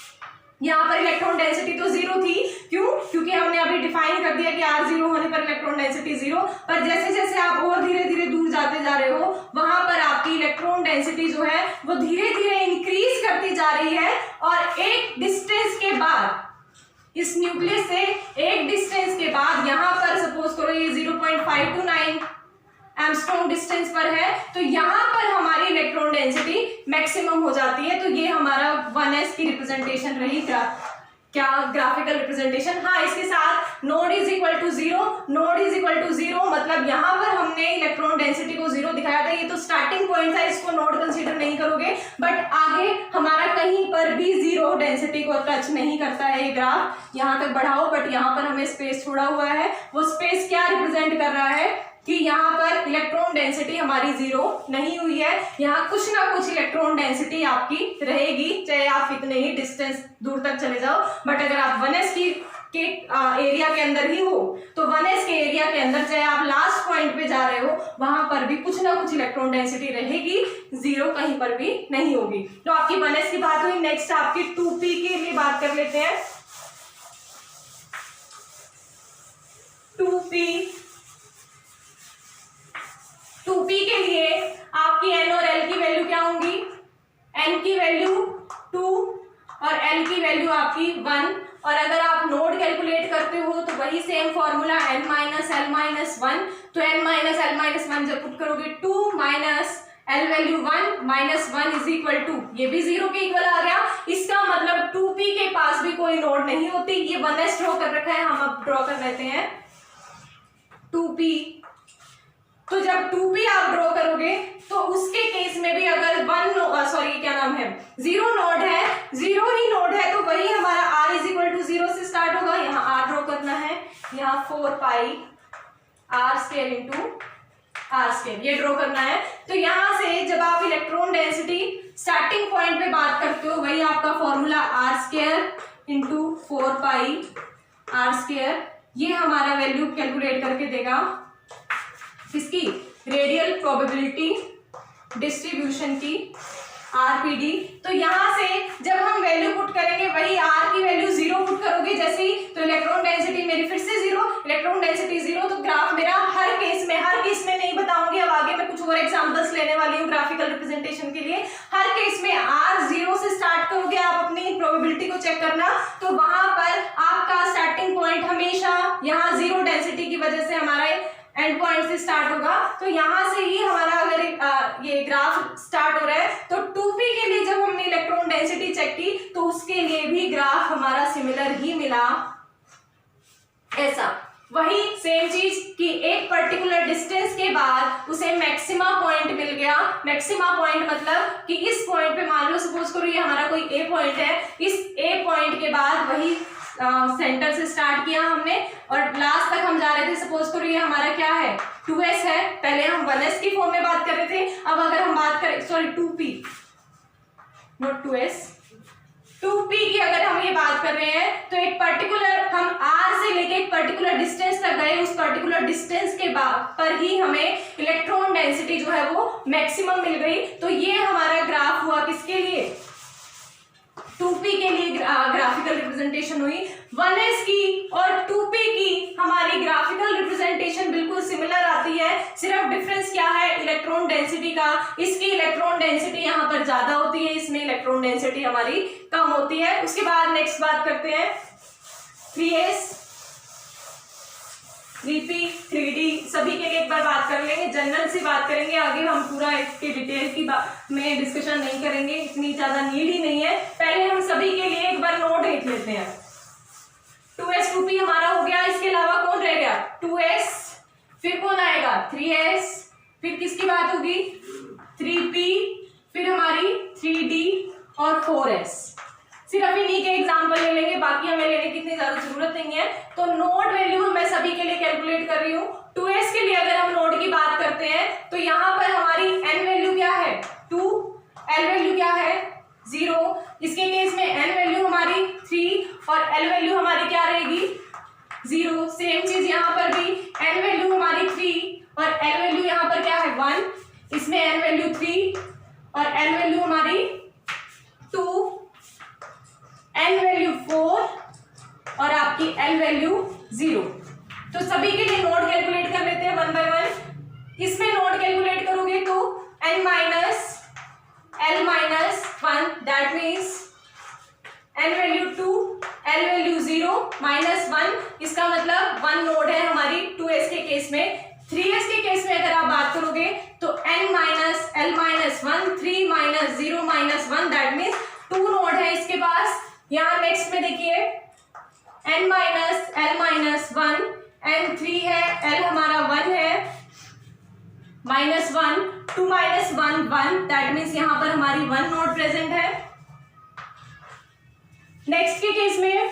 यहाँ पर इलेक्ट्रॉन डेंसिटी तो 0 थी। क्यों? क्योंकि हमने अभी डिफाइन कर दिया कि r 0 होने पर इलेक्ट्रॉन डेंसिटी 0। पर जैसे जैसे आप और धीरे धीरे दूर जाते जा रहे हो वहां पर आपकी इलेक्ट्रॉन डेंसिटी जो है वो धीरे धीरे इंक्रीज करती जा रही है, और एक डिस्टेंस के बाद इस न्यूक्लियस से एक डिस्टेंस के बाद यहाँ पर सपोज करो ये 0.529 एंगस्ट्रॉम डिस्टेंस पर है, तो यहाँ पर हमारी इलेक्ट्रॉन डेंसिटी मैक्सिमम हो जाती है। तो ये हमारा 1s की रिप्रेजेंटेशन रही, क्या ग्राफिकल रिप्रेजेंटेशन। हाँ, इसके साथ नोड इज इक्वल टू 0 मतलब यहाँ पर हमने इलेक्ट्रॉन डेंसिटी को 0 दिखाया था। ये तो स्टार्टिंग पॉइंट था, इसको नोड कंसीडर नहीं करोगे, बट आगे हमारा कहीं पर भी 0 डेंसिटी को टच नहीं करता है ये ग्राफ। यहाँ तक बढ़ाओ, बट यहाँ पर हमें स्पेस छोड़ा हुआ है। वो स्पेस क्या रिप्रेजेंट कर रहा है कि यहाँ पर इलेक्ट्रॉन डेंसिटी हमारी 0 नहीं हुई है, यहाँ कुछ ना कुछ इलेक्ट्रॉन डेंसिटी आपकी रहेगी, चाहे आप कितने ही डिस्टेंस दूर तक चले जाओ। बट अगर आप 1s के एरिया के अंदर ही हो तो 1s के एरिया के अंदर चाहे आप लास्ट पॉइंट पे जा रहे हो वहां पर भी कुछ ना कुछ इलेक्ट्रॉन डेंसिटी रहेगी, 0 कहीं पर भी नहीं होगी। तो आपकी 1s की बात हुई। नेक्स्ट आपकी 2p के लिए बात कर लेते हैं। 2p के लिए आपकी n और l की वैल्यू क्या होंगी? n की वैल्यू 2 और l की वैल्यू आपकी 1। और अगर आप नोड कैलकुलेट करते हो तो वही same formula n minus l minus 1। तो n माइनस l माइनस 1 जब पुट करोगे 2 minus l value 1 minus 1 is equal to, ये भी 0 के इक्वल आ गया। इसका मतलब 2p के पास भी कोई नोड नहीं होती। ये 1s ड्रॉ कर रखा है, हम अब ड्रॉ कर लेते हैं 2p। तो जब 2p आप ड्रॉ करोगे तो उसके केस में भी अगर 0 नोड है, 0 ही नोड है, तो वही हमारा r इज इक्वल टू 0 से स्टार्ट होगा। यहाँ r ड्रॉ करना है, यहाँ 4 पाई r square into r square ये ड्रॉ करना है। तो यहाँ से जब आप इलेक्ट्रॉन डेंसिटी स्टार्टिंग पॉइंट पे बात करते हो वही आपका फॉर्मूला r स्क्वायर इंटू 4 पाई r स्क्वायर, ये हमारा वैल्यू कैलकुलेट करके देगा किसकी? रेडियल प्रोबेबिलिटी डिस्ट्रीब्यूशन की, RPD। तो यहाँ से जब हम वैल्यू पुट करेंगे वही r की वैल्यू 0 पुट करोगे जैसे ही, तो इलेक्ट्रॉन डेंसिटी मेरी फिर से 0, इलेक्ट्रॉन डेंसिटी 0। तो ग्राफ मेरा हर केस में नहीं बताऊंगी, अब आगे मैं कुछ और एग्जांपल्स लेने वाली हूँ ग्राफिकल रिप्रेजेंटेशन के लिए। हर केस में r 0 से स्टार्ट करोगे, आप अपनी प्रोबेबिलिटी को चेक करना, तो वहां पर आपका स्टार्टिंग पॉइंट हमेशा यहाँ 0 डेंसिटी की वजह से हमारा एंड पॉइंट से स्टार्ट होगा। तो यहाँ से ही हमारा अगर ये ग्राफ स्टार्ट हो रहा है तो 2p के लिए जब हमने इलेक्ट्रॉन डेंसिटी चेक की तो उसके लिए भी ग्राफ हमारा सिमिलर ही मिला। ऐसा वही सेम चीज कि एक पर्टिकुलर डिस्टेंस के बाद उसे मैक्सिमा पॉइंट मिल गया। मैक्सिमा पॉइंट मतलब कि इस पॉइंट पे मान लो सपोज करो ये हमारा कोई ए पॉइंट है, इस ए पॉइंट के बाद वही सेंटर से स्टार्ट किया हमने और लास्ट तक हम जा रहे थे। सपोज करो ये हमारा क्या है? 2s है। पहले हम 1s की फॉर्म में बात कर रहे थे, अब अगर हम बात करें 2p नॉट 2s, 2p की अगर हम ये बात कर रहे हैं तो एक पर्टिकुलर हम r से लेके एक पर्टिकुलर डिस्टेंस तक गए, उस पर्टिकुलर डिस्टेंस के बाद पर ही हमें इलेक्ट्रॉन डेंसिटी जो है वो मैक्सिमम मिल गई। तो ये हमारा ग्राफ हुआ किसके लिए? 2p के लिए ग्राफिकल रिप्रेजेंटेशन हुई। 1s की और 2p की हमारी ग्राफिकल रिप्रेजेंटेशन बिल्कुल सिमिलर आती है, सिर्फ डिफरेंस क्या है? इलेक्ट्रॉन डेंसिटी का। इसकी इलेक्ट्रॉन डेंसिटी यहाँ पर ज्यादा होती है, इसमें इलेक्ट्रॉन डेंसिटी हमारी कम होती है। उसके बाद नेक्स्ट बात करते हैं 3s, 3p, 3d, सभी के लिए एक बार बात कर लेंगे, जनरल से बात करेंगे, आगे हम पूरा इसके डिटेल की में डिस्कशन नहीं करेंगे, इतनी ज्यादा नीड ही नहीं है। पहले हम सभी के लिए एक बार नोट लिख लेते हैं। 2s 2p हमारा हो गया, इसके अलावा कौन रह गया? 2s, फिर कौन आएगा? 3s, फिर किसकी बात होगी? 3p, फिर हमारी 3d और 4s। सिर्फ इन्हीं के एग्जाम्पल ले लेंगे, बाकी हमें लेने की इतनी ज्यादा जरूरत नहीं है। तो नोड वैल्यू मैं सभी के लिए कैलकुलेट कर रही हूँ। 2s के लिए अगर हम नोड की बात करते हैं तो यहाँ पर हमारी n वैल्यू क्या है? 2, l वैल्यू क्या है? 0। इसके केस में n वैल्यू हमारी 3 और l वैल्यू हमारी क्या रहेगी? 0। सेम चीज यहाँ पर भी n वैल्यू हमारी 3 और l वैल्यू यहाँ पर क्या है? 1। इसमें n वैल्यू 3 और l वैल्यू हमारी 2, n वैल्यू 4 और आपकी l वैल्यू 0। तो सभी के लिए नोड कैलकुलेट कर लेते हैं 1 बाय 1। इसमें नोड कैलकुलेट करोगे तो n minus l minus 1, that means n value 2, l value 0 minus 1। इसका मतलब 1 नोड है हमारी 2s के केस में। 3s के केस में अगर आप बात करोगे तो n minus l minus 1, 3 minus 0 minus 1, that means 2 node है इसके पास। यहाँ नेक्स्ट में देखिए n minus l minus 1, n 3 है, l हमारा 1 है, माइनस 1, 2 माइनस 1, 1, दैट मीन्स यहाँ पर हमारी 1 नोड प्रेजेंट है। नेक्स्ट के केस में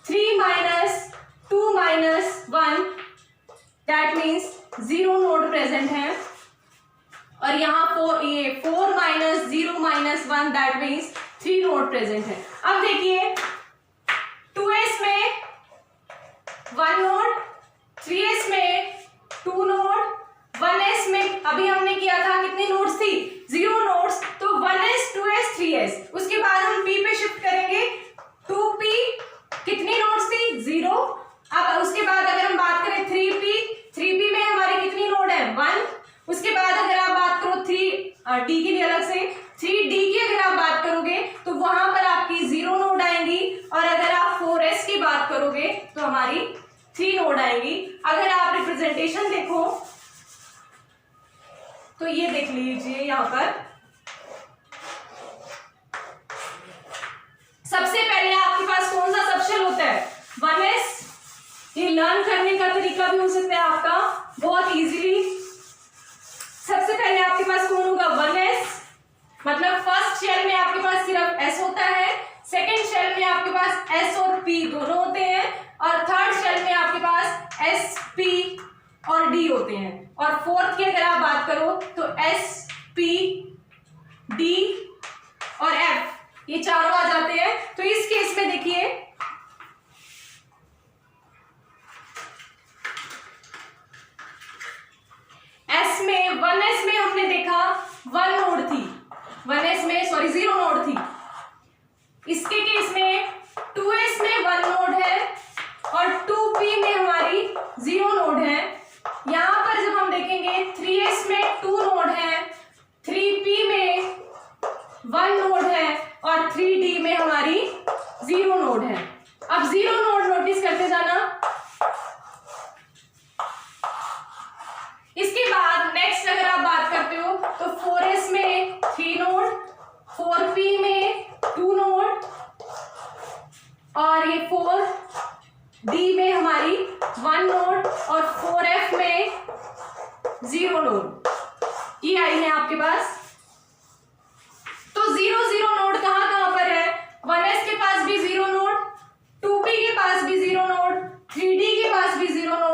3 minus 2 minus 1, that means 0 node present है, और यहाँ 4 minus 0 minus 1 that means 3 node present है। अब देखिए 2s में 1 नोड, 3s में 2 नोड, 1s में अभी हमने किया था कितनी नोड्स थी 0 नोड्स, तो 1s 2s 3s, उसके बाद हम p पे शिफ्ट करेंगे 2p कितनी नोड्स थी 0। अब उसके बाद अगर हम बात करें 3p में हमारी कितनी नोड है 1, उसके बाद अगर आप बात करो 3d के लिए अलग से 3d की अगर आप बात करोगे तो वहां पर आपकी 0 नोड आएंगी, और अगर आप 4s की बात करोगे तो हमारी 3 नोड आएंगी। अगर आप रिप्रेजेंटेशन देखो तो ये देख लीजिए यहां पर सबसे पहले आपके पास कौन सा सबशेल होता है 1s। ये लर्न करने का तरीका भी हो सकता है आपका बहुत इजीली। सबसे पहले आपके पास कौन होगा 1s, मतलब फर्स्ट शेल में आपके पास सिर्फ s होता है, सेकेंड शेल में आपके पास s और p दोनों होते हैं, और थर्ड शेल में आपके पास s p और d होते हैं, और फोर्थ की अगर आप बात करो तो s p d और f ये चारों आ जाते हैं। तो इस केस में देखिए s में हमने देखा 1 नोड थी, 1s में 0 नोड थी। इसके केस में 2s में 1 नोड है और 2p में हमारी 0 नोड है। यहां पर जब हम देखेंगे 3s में 2 नोड है, 3p में 1 नोड है, और 3d में हमारी 0 नोड है। अब 0 नोड नोटिस करते जाना। इसके बाद नेक्स्ट अगर आप बात करते हो तो 4s में 3 नोड, 4p में 2 नोड, और ये 4d में हमारी 1 नोड, और 4f में 0 नोड ये आई है आपके पास। तो 0 0 नोड कहां कहां पर है 1s के पास भी 0 नोड, 2p के पास भी 0 नोड, 3d के पास भी 0 नोड,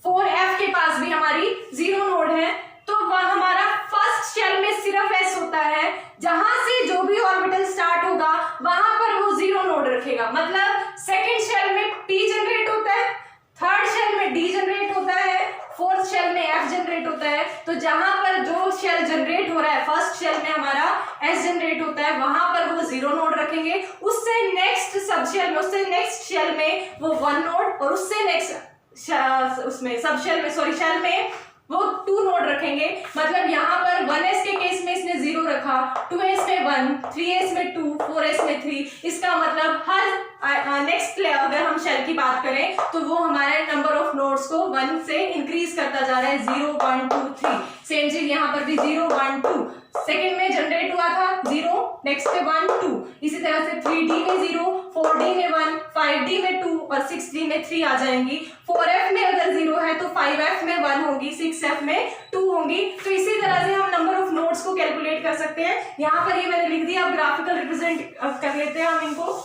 4f के पास भी हमारी 0 नोड है। तो वह हमारा फर्स्ट शेल में सिर्फ s होता है, जहां से जो भी ऑर्बिटल स्टार्ट होगा वहां पर वो 0 नोड रखेगा। मतलब सेकंड शेल में p जनरेट होता है, थर्ड शेल में d जनरेट होता है, फोर्थ शेल में f जनरेट होता है। तो जहां पर जो शेल जनरेट हो रहा है फर्स्ट शेल में हमारा s जनरेट होता है, वहां पर वो 0 नोड रखेंगे। उससे नेक्स्ट सब शेल में, उससे नेक्स्ट शेल में वो 1 नोड, और उससे नेक्स्ट उसमें सब शेल में शेल में वो 2 नोड रखेंगे। मतलब यहाँ पर 1s के केस में इसने 0 रखा, 2s में 1, 3s में 2, 4s में 3। इसका मतलब हर नेक्स्ट अगर हम शेल की बात करें तो वो हमारे नंबर ऑफ नोड्स को 1 से इंक्रीज करता जा रहा है, 0 1 2 3। सेम चीज यहाँ पर भी 0 1 2, सेकेंड में जनरेट हुआ था 0, नेक्स्ट पे 1 2, इसी तरह से 3d में 0, 4d में 1, 5d में 2 और 6d में 3 आ जाएंगी। 4f में अगर 0 है तो 5f में 1 होगी, 6f में 2 होंगी। तो इसी तरह से हम नंबर ऑफ नोड्स को कैलकुलेट कर सकते हैं। यहाँ पर ये मैंने लिख दिया, अब ग्राफिकल रिप्रेजेंट कर लेते हैं हम इनको।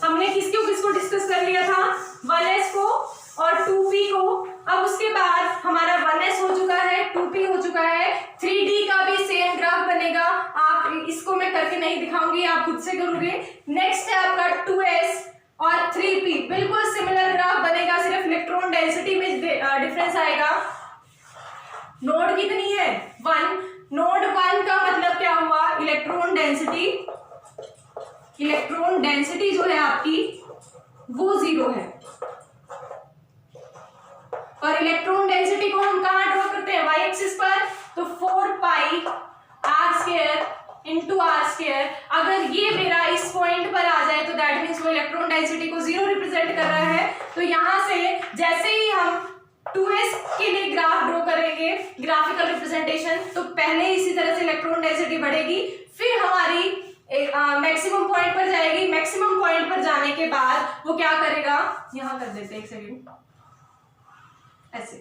हमने किसको डिस्कस कर लिया था 1s को और 2p को। अब उसके बाद हमारा 1s हो चुका है, 2p हो चुका है, 3d का भी सेम ग्राफ बनेगा। आप इसको मैं करके नहीं दिखाऊंगी, आप खुद से करोगे। नेक्स्ट है आपका 2s और 3p, बिल्कुल सिमिलर ग्राफ बनेगा, सिर्फ इलेक्ट्रॉन डेंसिटी में डिफरेंस आएगा। नोड कितनी है 1, नोड 1 का मतलब क्या हुआ इलेक्ट्रॉन डेंसिटी जो है आपकी वो 0 है। और इलेक्ट्रॉन डेंसिटी को हम कहां ड्रॉ करते हैं y एक्सिस पर, तो 4 पाई r² इंटू r²। अगर ये मेरा इस पॉइंट पर आ जाए तो दैट मीन्स वो इलेक्ट्रॉन डेंसिटी को 0 रिप्रेजेंट कर रहा है। तो यहां से जैसे ही हम 2s के लिए ग्राफ ड्रॉ करेंगे, ग्राफिकल रिप्रेजेंटेशन, तो पहले इसी तरह से इलेक्ट्रॉन डेंसिटी बढ़ेगी, फिर हमारी मैक्सिमम पॉइंट पर जाएगी। मैक्सिमम पॉइंट पर जाने के बाद वो क्या करेगा, यहां कर देते हैं एक सेकेंड, ऐसे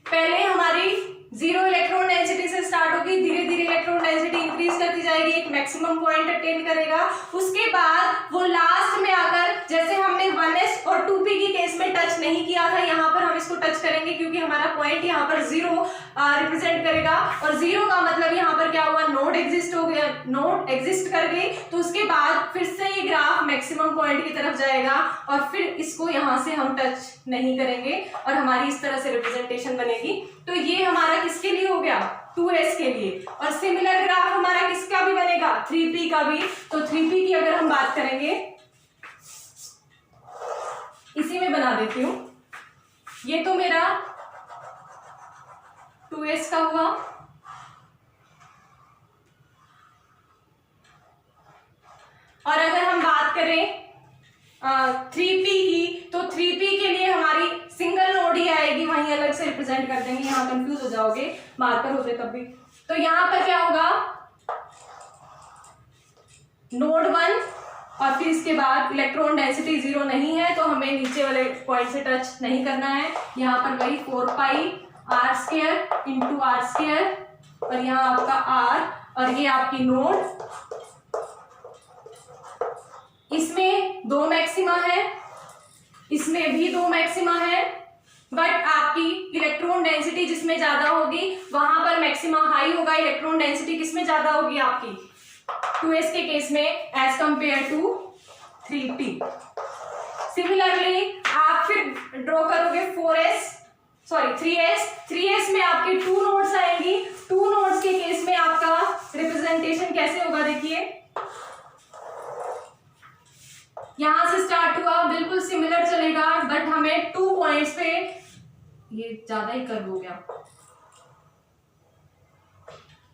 पहले हमारी 0 इलेक्ट्रॉन डेंसिटी से स्टार्ट होगी, धीरे धीरे इलेक्ट्रॉन डेंसिटी इंक्रीज करती जाएगी, एक मैक्सिमम पॉइंट अटेन करेगा। उसके बाद वो लास्ट में आकर, जैसे हमने 1s और 2p की केस में टच नहीं किया था, यहाँ पर हम इसको टच करेंगे क्योंकि हमारा पॉइंट यहाँ पर 0 रिप्रेजेंट करेगा, और 0 का मतलब यहाँ पर क्या हुआ, नोड एग्जिस्ट हो गया, नोड एग्जिस्ट कर गई। तो उसके बाद फिर से ये ग्राफ मैक्सिमम पॉइंट की तरफ जाएगा और फिर इसको यहाँ से हम टच नहीं करेंगे और हमारी इस तरह से रिप्रेजेंटेशन बनेगी। तो ये हमारा किसके लिए हो गया, 2s के लिए। और सिमिलर ग्राफ हमारा किसका भी बनेगा, 3p का भी। तो 3p की अगर हम बात करेंगे, इसी में बना देती हूं, ये तो मेरा 2s का हुआ, और अगर हम बात करें 3p की, तो 3p के लिए हमारी सिंगल नोड ही आएगी, वहीं अलग से रिप्रेजेंट कर देंगे, यहाँ कंफ्यूज हो जाओगे, मार्कर होते तब भी। तो यहाँ पर क्या होगा, नोड 1, और फिर इसके बाद इलेक्ट्रॉन डेंसिटी 0 नहीं है तो हमें नीचे वाले पॉइंट से टच नहीं करना है। यहाँ पर वही 4 पाई r² इंटू r², और यहाँ आपका r, और ये आपकी नोड। इसमें 2 मैक्सिमा है, इसमें भी 2 मैक्सिमा है, बट आपकी इलेक्ट्रॉन डेंसिटी जिसमें ज्यादा होगी वहां पर मैक्सिमा हाई होगा। इलेक्ट्रॉन डेंसिटी किसमें ज्यादा होगी, आपकी 2s के केस में as compare to 3p। Similarly आप फिर ड्रॉ करोगे 3s में आपके 2 नोड्स आएंगी। 2 नोड्स के केस में आपका रिप्रेजेंटेशन कैसे होगा, देखिए यहां से स्टार्ट हुआ, बिल्कुल सिमिलर चलेगा, बट हमें 2 पॉइंट्स पे, ये ज्यादा ही कर्व हो गया,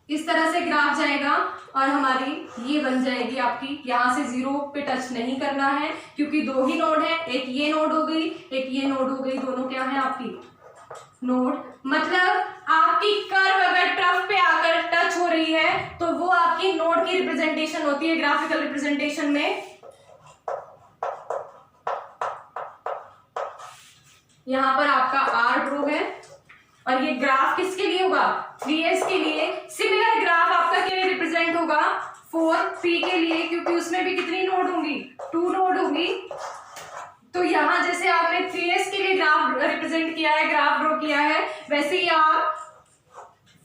इस तरह से ग्राफ जाएगा और हमारी ये बन जाएगी आपकी, यहां से 0 पे टच नहीं करना है क्योंकि 2 ही नोड है, एक ये नोड हो गई, एक ये नोड हो गई, दोनों क्या है आपकी नोड। मतलब आपकी कर्व अगर टर्फ पे आकर टच हो रही है तो वो आपकी नोड की रिप्रेजेंटेशन होती है ग्राफिकल रिप्रेजेंटेशन में। यहाँ पर आपका आर ड्रो है, और ये ग्राफ किसके लिए होगा, 3s के लिए। सिमिलर ग्राफ आपका क्या रिप्रेजेंट होगा, 4p के लिए, क्योंकि उसमें भी कितनी नोड होंगी, 2 नोड होंगी। तो यहाँ जैसे आपने 3s के लिए ग्राफ रिप्रेजेंट किया है, ग्राफ ड्रॉ किया है, वैसे ही आप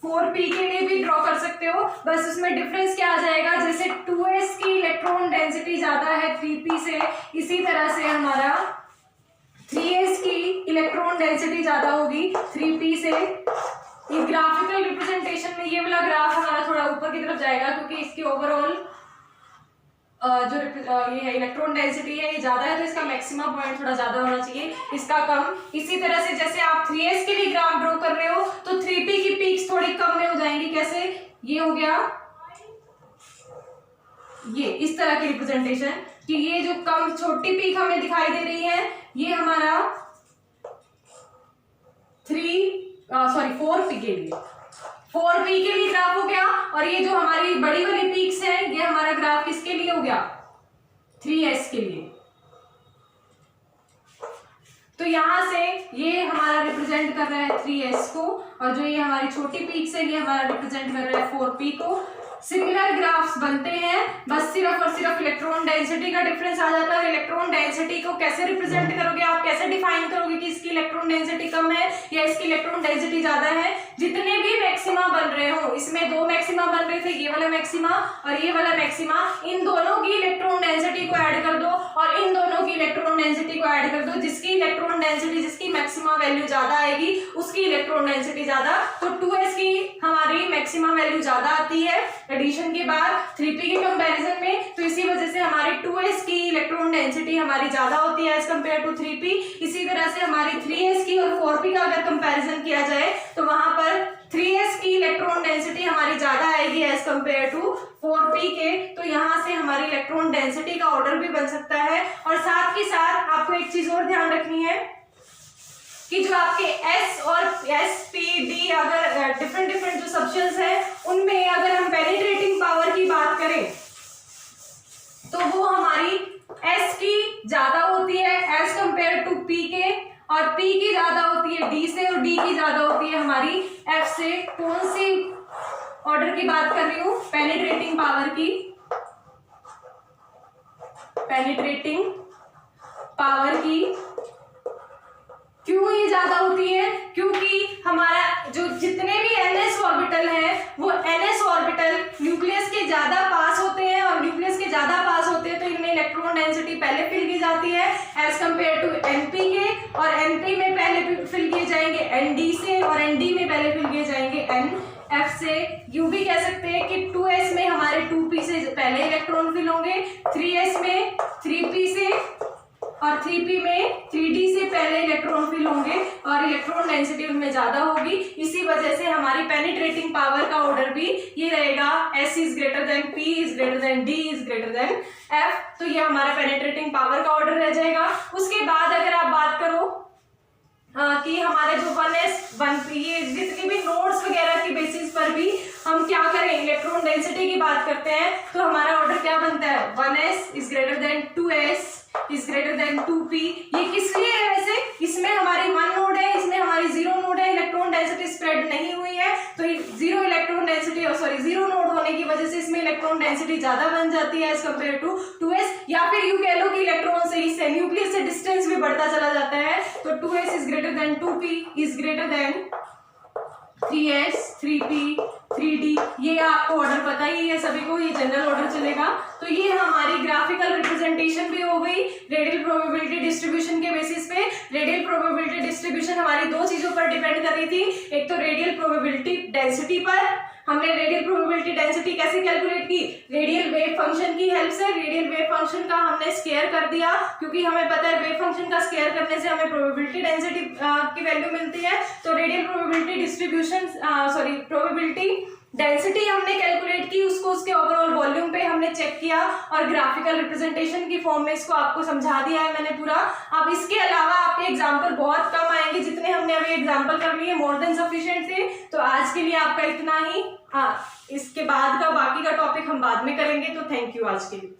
4p के लिए भी ड्रॉ कर सकते हो। बस उसमें डिफरेंस क्या आ जाएगा, जैसे 2s की इलेक्ट्रॉन डेंसिटी ज्यादा है 3p से, इसी तरह से हमारा 3s की इलेक्ट्रॉन डेंसिटी ज्यादा होगी 3p से। ये ग्राफिकल रिप्रेजेंटेशन में ये वाला ग्राफ हमारा थोड़ा ऊपर की तरफ जाएगा क्योंकि इसकी ओवरऑल जो ये है इलेक्ट्रॉन डेंसिटी है ये ज्यादा है, तो इसका मैक्सिमम पॉइंट थोड़ा ज्यादा होना चाहिए, इसका कम। इसी तरह से जैसे आप 3s के लिए ग्राफ ड्रॉ कर रहे हो तो 3p की पीक्स थोड़ी कम में हो जाएंगी। कैसे, ये हो गया, ये इस तरह की रिप्रेजेंटेशन कि ये जो कम छोटी पीक हमें दिखाई दे रही है ये हमारा 4p के लिए, 4p के लिए ग्राफ हो गया, और ये जो हमारी बड़ी वाली पीक्स है ये हमारा ग्राफ किसके लिए हो गया, 3s के लिए। तो यहां से ये हमारा रिप्रेजेंट कर रहा है 3s को, और जो ये हमारी छोटी पीक्स है ये हमारा रिप्रेजेंट कर रहा है 4p को। सिमिलर ग्राफ्स बनते हैं, बस सिर्फ और सिर्फ इलेक्ट्रॉन डेंसिटी का डिफरेंस आ जाता है। इलेक्ट्रॉन डेंसिटी को कैसे रिप्रेजेंट करोगे, आप कैसे डिफाइन करोगे कि इसकी इलेक्ट्रॉन डेंसिटी कम है या इसकी इलेक्ट्रॉन डेंसिटी ज्यादा है। जितने भी मैक्सिमा बन रहे हो, इसमें 2 मैक्सिमा बन रहे थे, ये वाला मैक्सिमा और ये वाला मैक्सिमा, इन दोनों की इलेक्ट्रॉन डेंसिटी को ऐड कर दो और इन दोनों की इलेक्ट्रॉन डेंसिटी को ऐड कर दो। जिसकी इलेक्ट्रॉन डेंसिटी, जिसकी मैक्सिमा वैल्यू ज्यादा आएगी उसकी इलेक्ट्रॉन डेंसिटी ज्यादा। तो 2s की हमारी मैक्सिमा वैल्यू ज्यादा आती है एडिशन के बाद 3p के कंपैरिजन में, तो इसी वजह से हमारी 2s की इलेक्ट्रॉन डेंसिटी हमारी ज्यादा होती है एज कंपेयर टू 3p। इसी तरह से हमारी 3s की और 4p का अगर कंपैरिजन किया जाए तो वहां पर 3s की इलेक्ट्रॉन डेंसिटी हमारी ज्यादा आएगी एज कंपेयर टू 4p के। तो यहाँ से हमारी इलेक्ट्रॉन डेंसिटी का ऑर्डर भी बन सकता है। और साथ के साथ आपको एक चीज और ध्यान रखनी है कि जो आपके S और S-P-D अगर डिफरेंट जो सब्सटेंस है उनमें अगर हम पेनिट्रेटिंग पावर की बात करें तो वो हमारी S की ज्यादा होती है एज कंपेयर टू P के, और P की ज्यादा होती है D से, और D की ज्यादा होती है हमारी F से। कौन सी ऑर्डर की बात कर रही हूँ, पेनिट्रेटिंग पावर की, पेनिट्रेटिंग पावर की क्यों ये ज्यादा होती है? क्योंकि हमारा जो जितने भी ns ऑर्बिटल है वो ns ऑर्बिटल न्यूक्लियस के ज्यादा पास होते हैं, और न्यूक्लियस के ज्यादा पास होते हैं तो इनमें इलेक्ट्रॉन डेंसिटी पहले फिल की जाती है एज कंपेयर टू np के, और np में पहले फिल किए जाएंगे nd से, और nd में पहले फिल किए जाएंगे nf से। यूं भी कह सकते हैं कि 2s में हमारे 2p से पहले इलेक्ट्रॉन फिल होंगे, 3s में 3p से, और 3p में 3d से पहले इलेक्ट्रॉन फिल होंगे, और इलेक्ट्रॉन डेंसिटी उनमें ज्यादा होगी। इसी वजह से हमारी पेनिट्रेटिंग पावर का ऑर्डर भी ये रहेगा, s is greater than p is greater than d is greater than f। तो ये हमारा पेनिट्रेटिंग पावर का ऑर्डर रह जाएगा। उसके बाद अगर आप बात करो कि हमारे जो 1s 1p ये जितनी भी नोड्स वगैरह की बेसिस पर भी हम क्या करें, इलेक्ट्रॉन डेंसिटी की बात करते हैं, तो हमारा ऑर्डर क्या बनता है, 1s is greater than 2s is greater than 2p। ये किस लिए है वैसे? इसमें हमारी 1 नोड है, इसमें हमारी 0 नोड है, इलेक्ट्रॉन डेंसिटी स्प्रेड नहीं हुई है, तो 0 इलेक्ट्रॉन डेंसिटी सॉरी 0 नोड होने की वजह से इसमें इलेक्ट्रॉन डेंसिटी ज्यादा बन जाती है एज कंपेयर टू 2s। या फिर यूं कह लो कि इलेक्ट्रॉन से इससे न्यूक्लियस से डिस्टेंस भी बढ़ता चला जाता है, तो 2s is greater than 2p is greater than 3s 3p 3d। ये आपको ऑर्डर पता ही है सभी को, ये जनरल ऑर्डर चलेगा। तो ये हमारी ग्राफिकल रिप्रेजेंटेशन भी हो गई रेडियल प्रोबेबिलिटी डिस्ट्रीब्यूशन के बेसिस पे। रेडियल प्रोबेबिलिटी डिस्ट्रीब्यूशन हमारी दो चीजों पर डिपेंड कर रही थी, एक तो रेडियल प्रोबेबिलिटी डेंसिटी पर। हमने रेडियल प्रोबेबिलिटी डेंसिटी कैसे कैलकुलेट की, रेडियल वेव फंक्शन की हेल्प से। रेडियल वेव फंक्शन का हमने स्क्वायर कर दिया, क्योंकि हमें पता है वेव फंक्शन का स्क्वायर करने से हमें प्रोबेबिलिटी डेंसिटी की वैल्यू मिलती है। तो radial probability distribution probability density हमने कैलकुलेट की, उसको उसके ओवरऑल वॉल्यूम पे हमने चेक किया, और ग्राफिकल रिप्रेजेंटेशन की फॉर्म में इसको आपको समझा दिया है मैंने पूरा। अब इसके अलावा आपके एग्जाम्पल बहुत कम आएंगे, जितने हमने अभी एग्जाम्पल कर लिए मोर देन सफिशिएंट थे। तो आज के लिए आपका इतना ही। इसके बाद का बाकी का टॉपिक हम बाद में करेंगे। तो थैंक यू आज के लिए।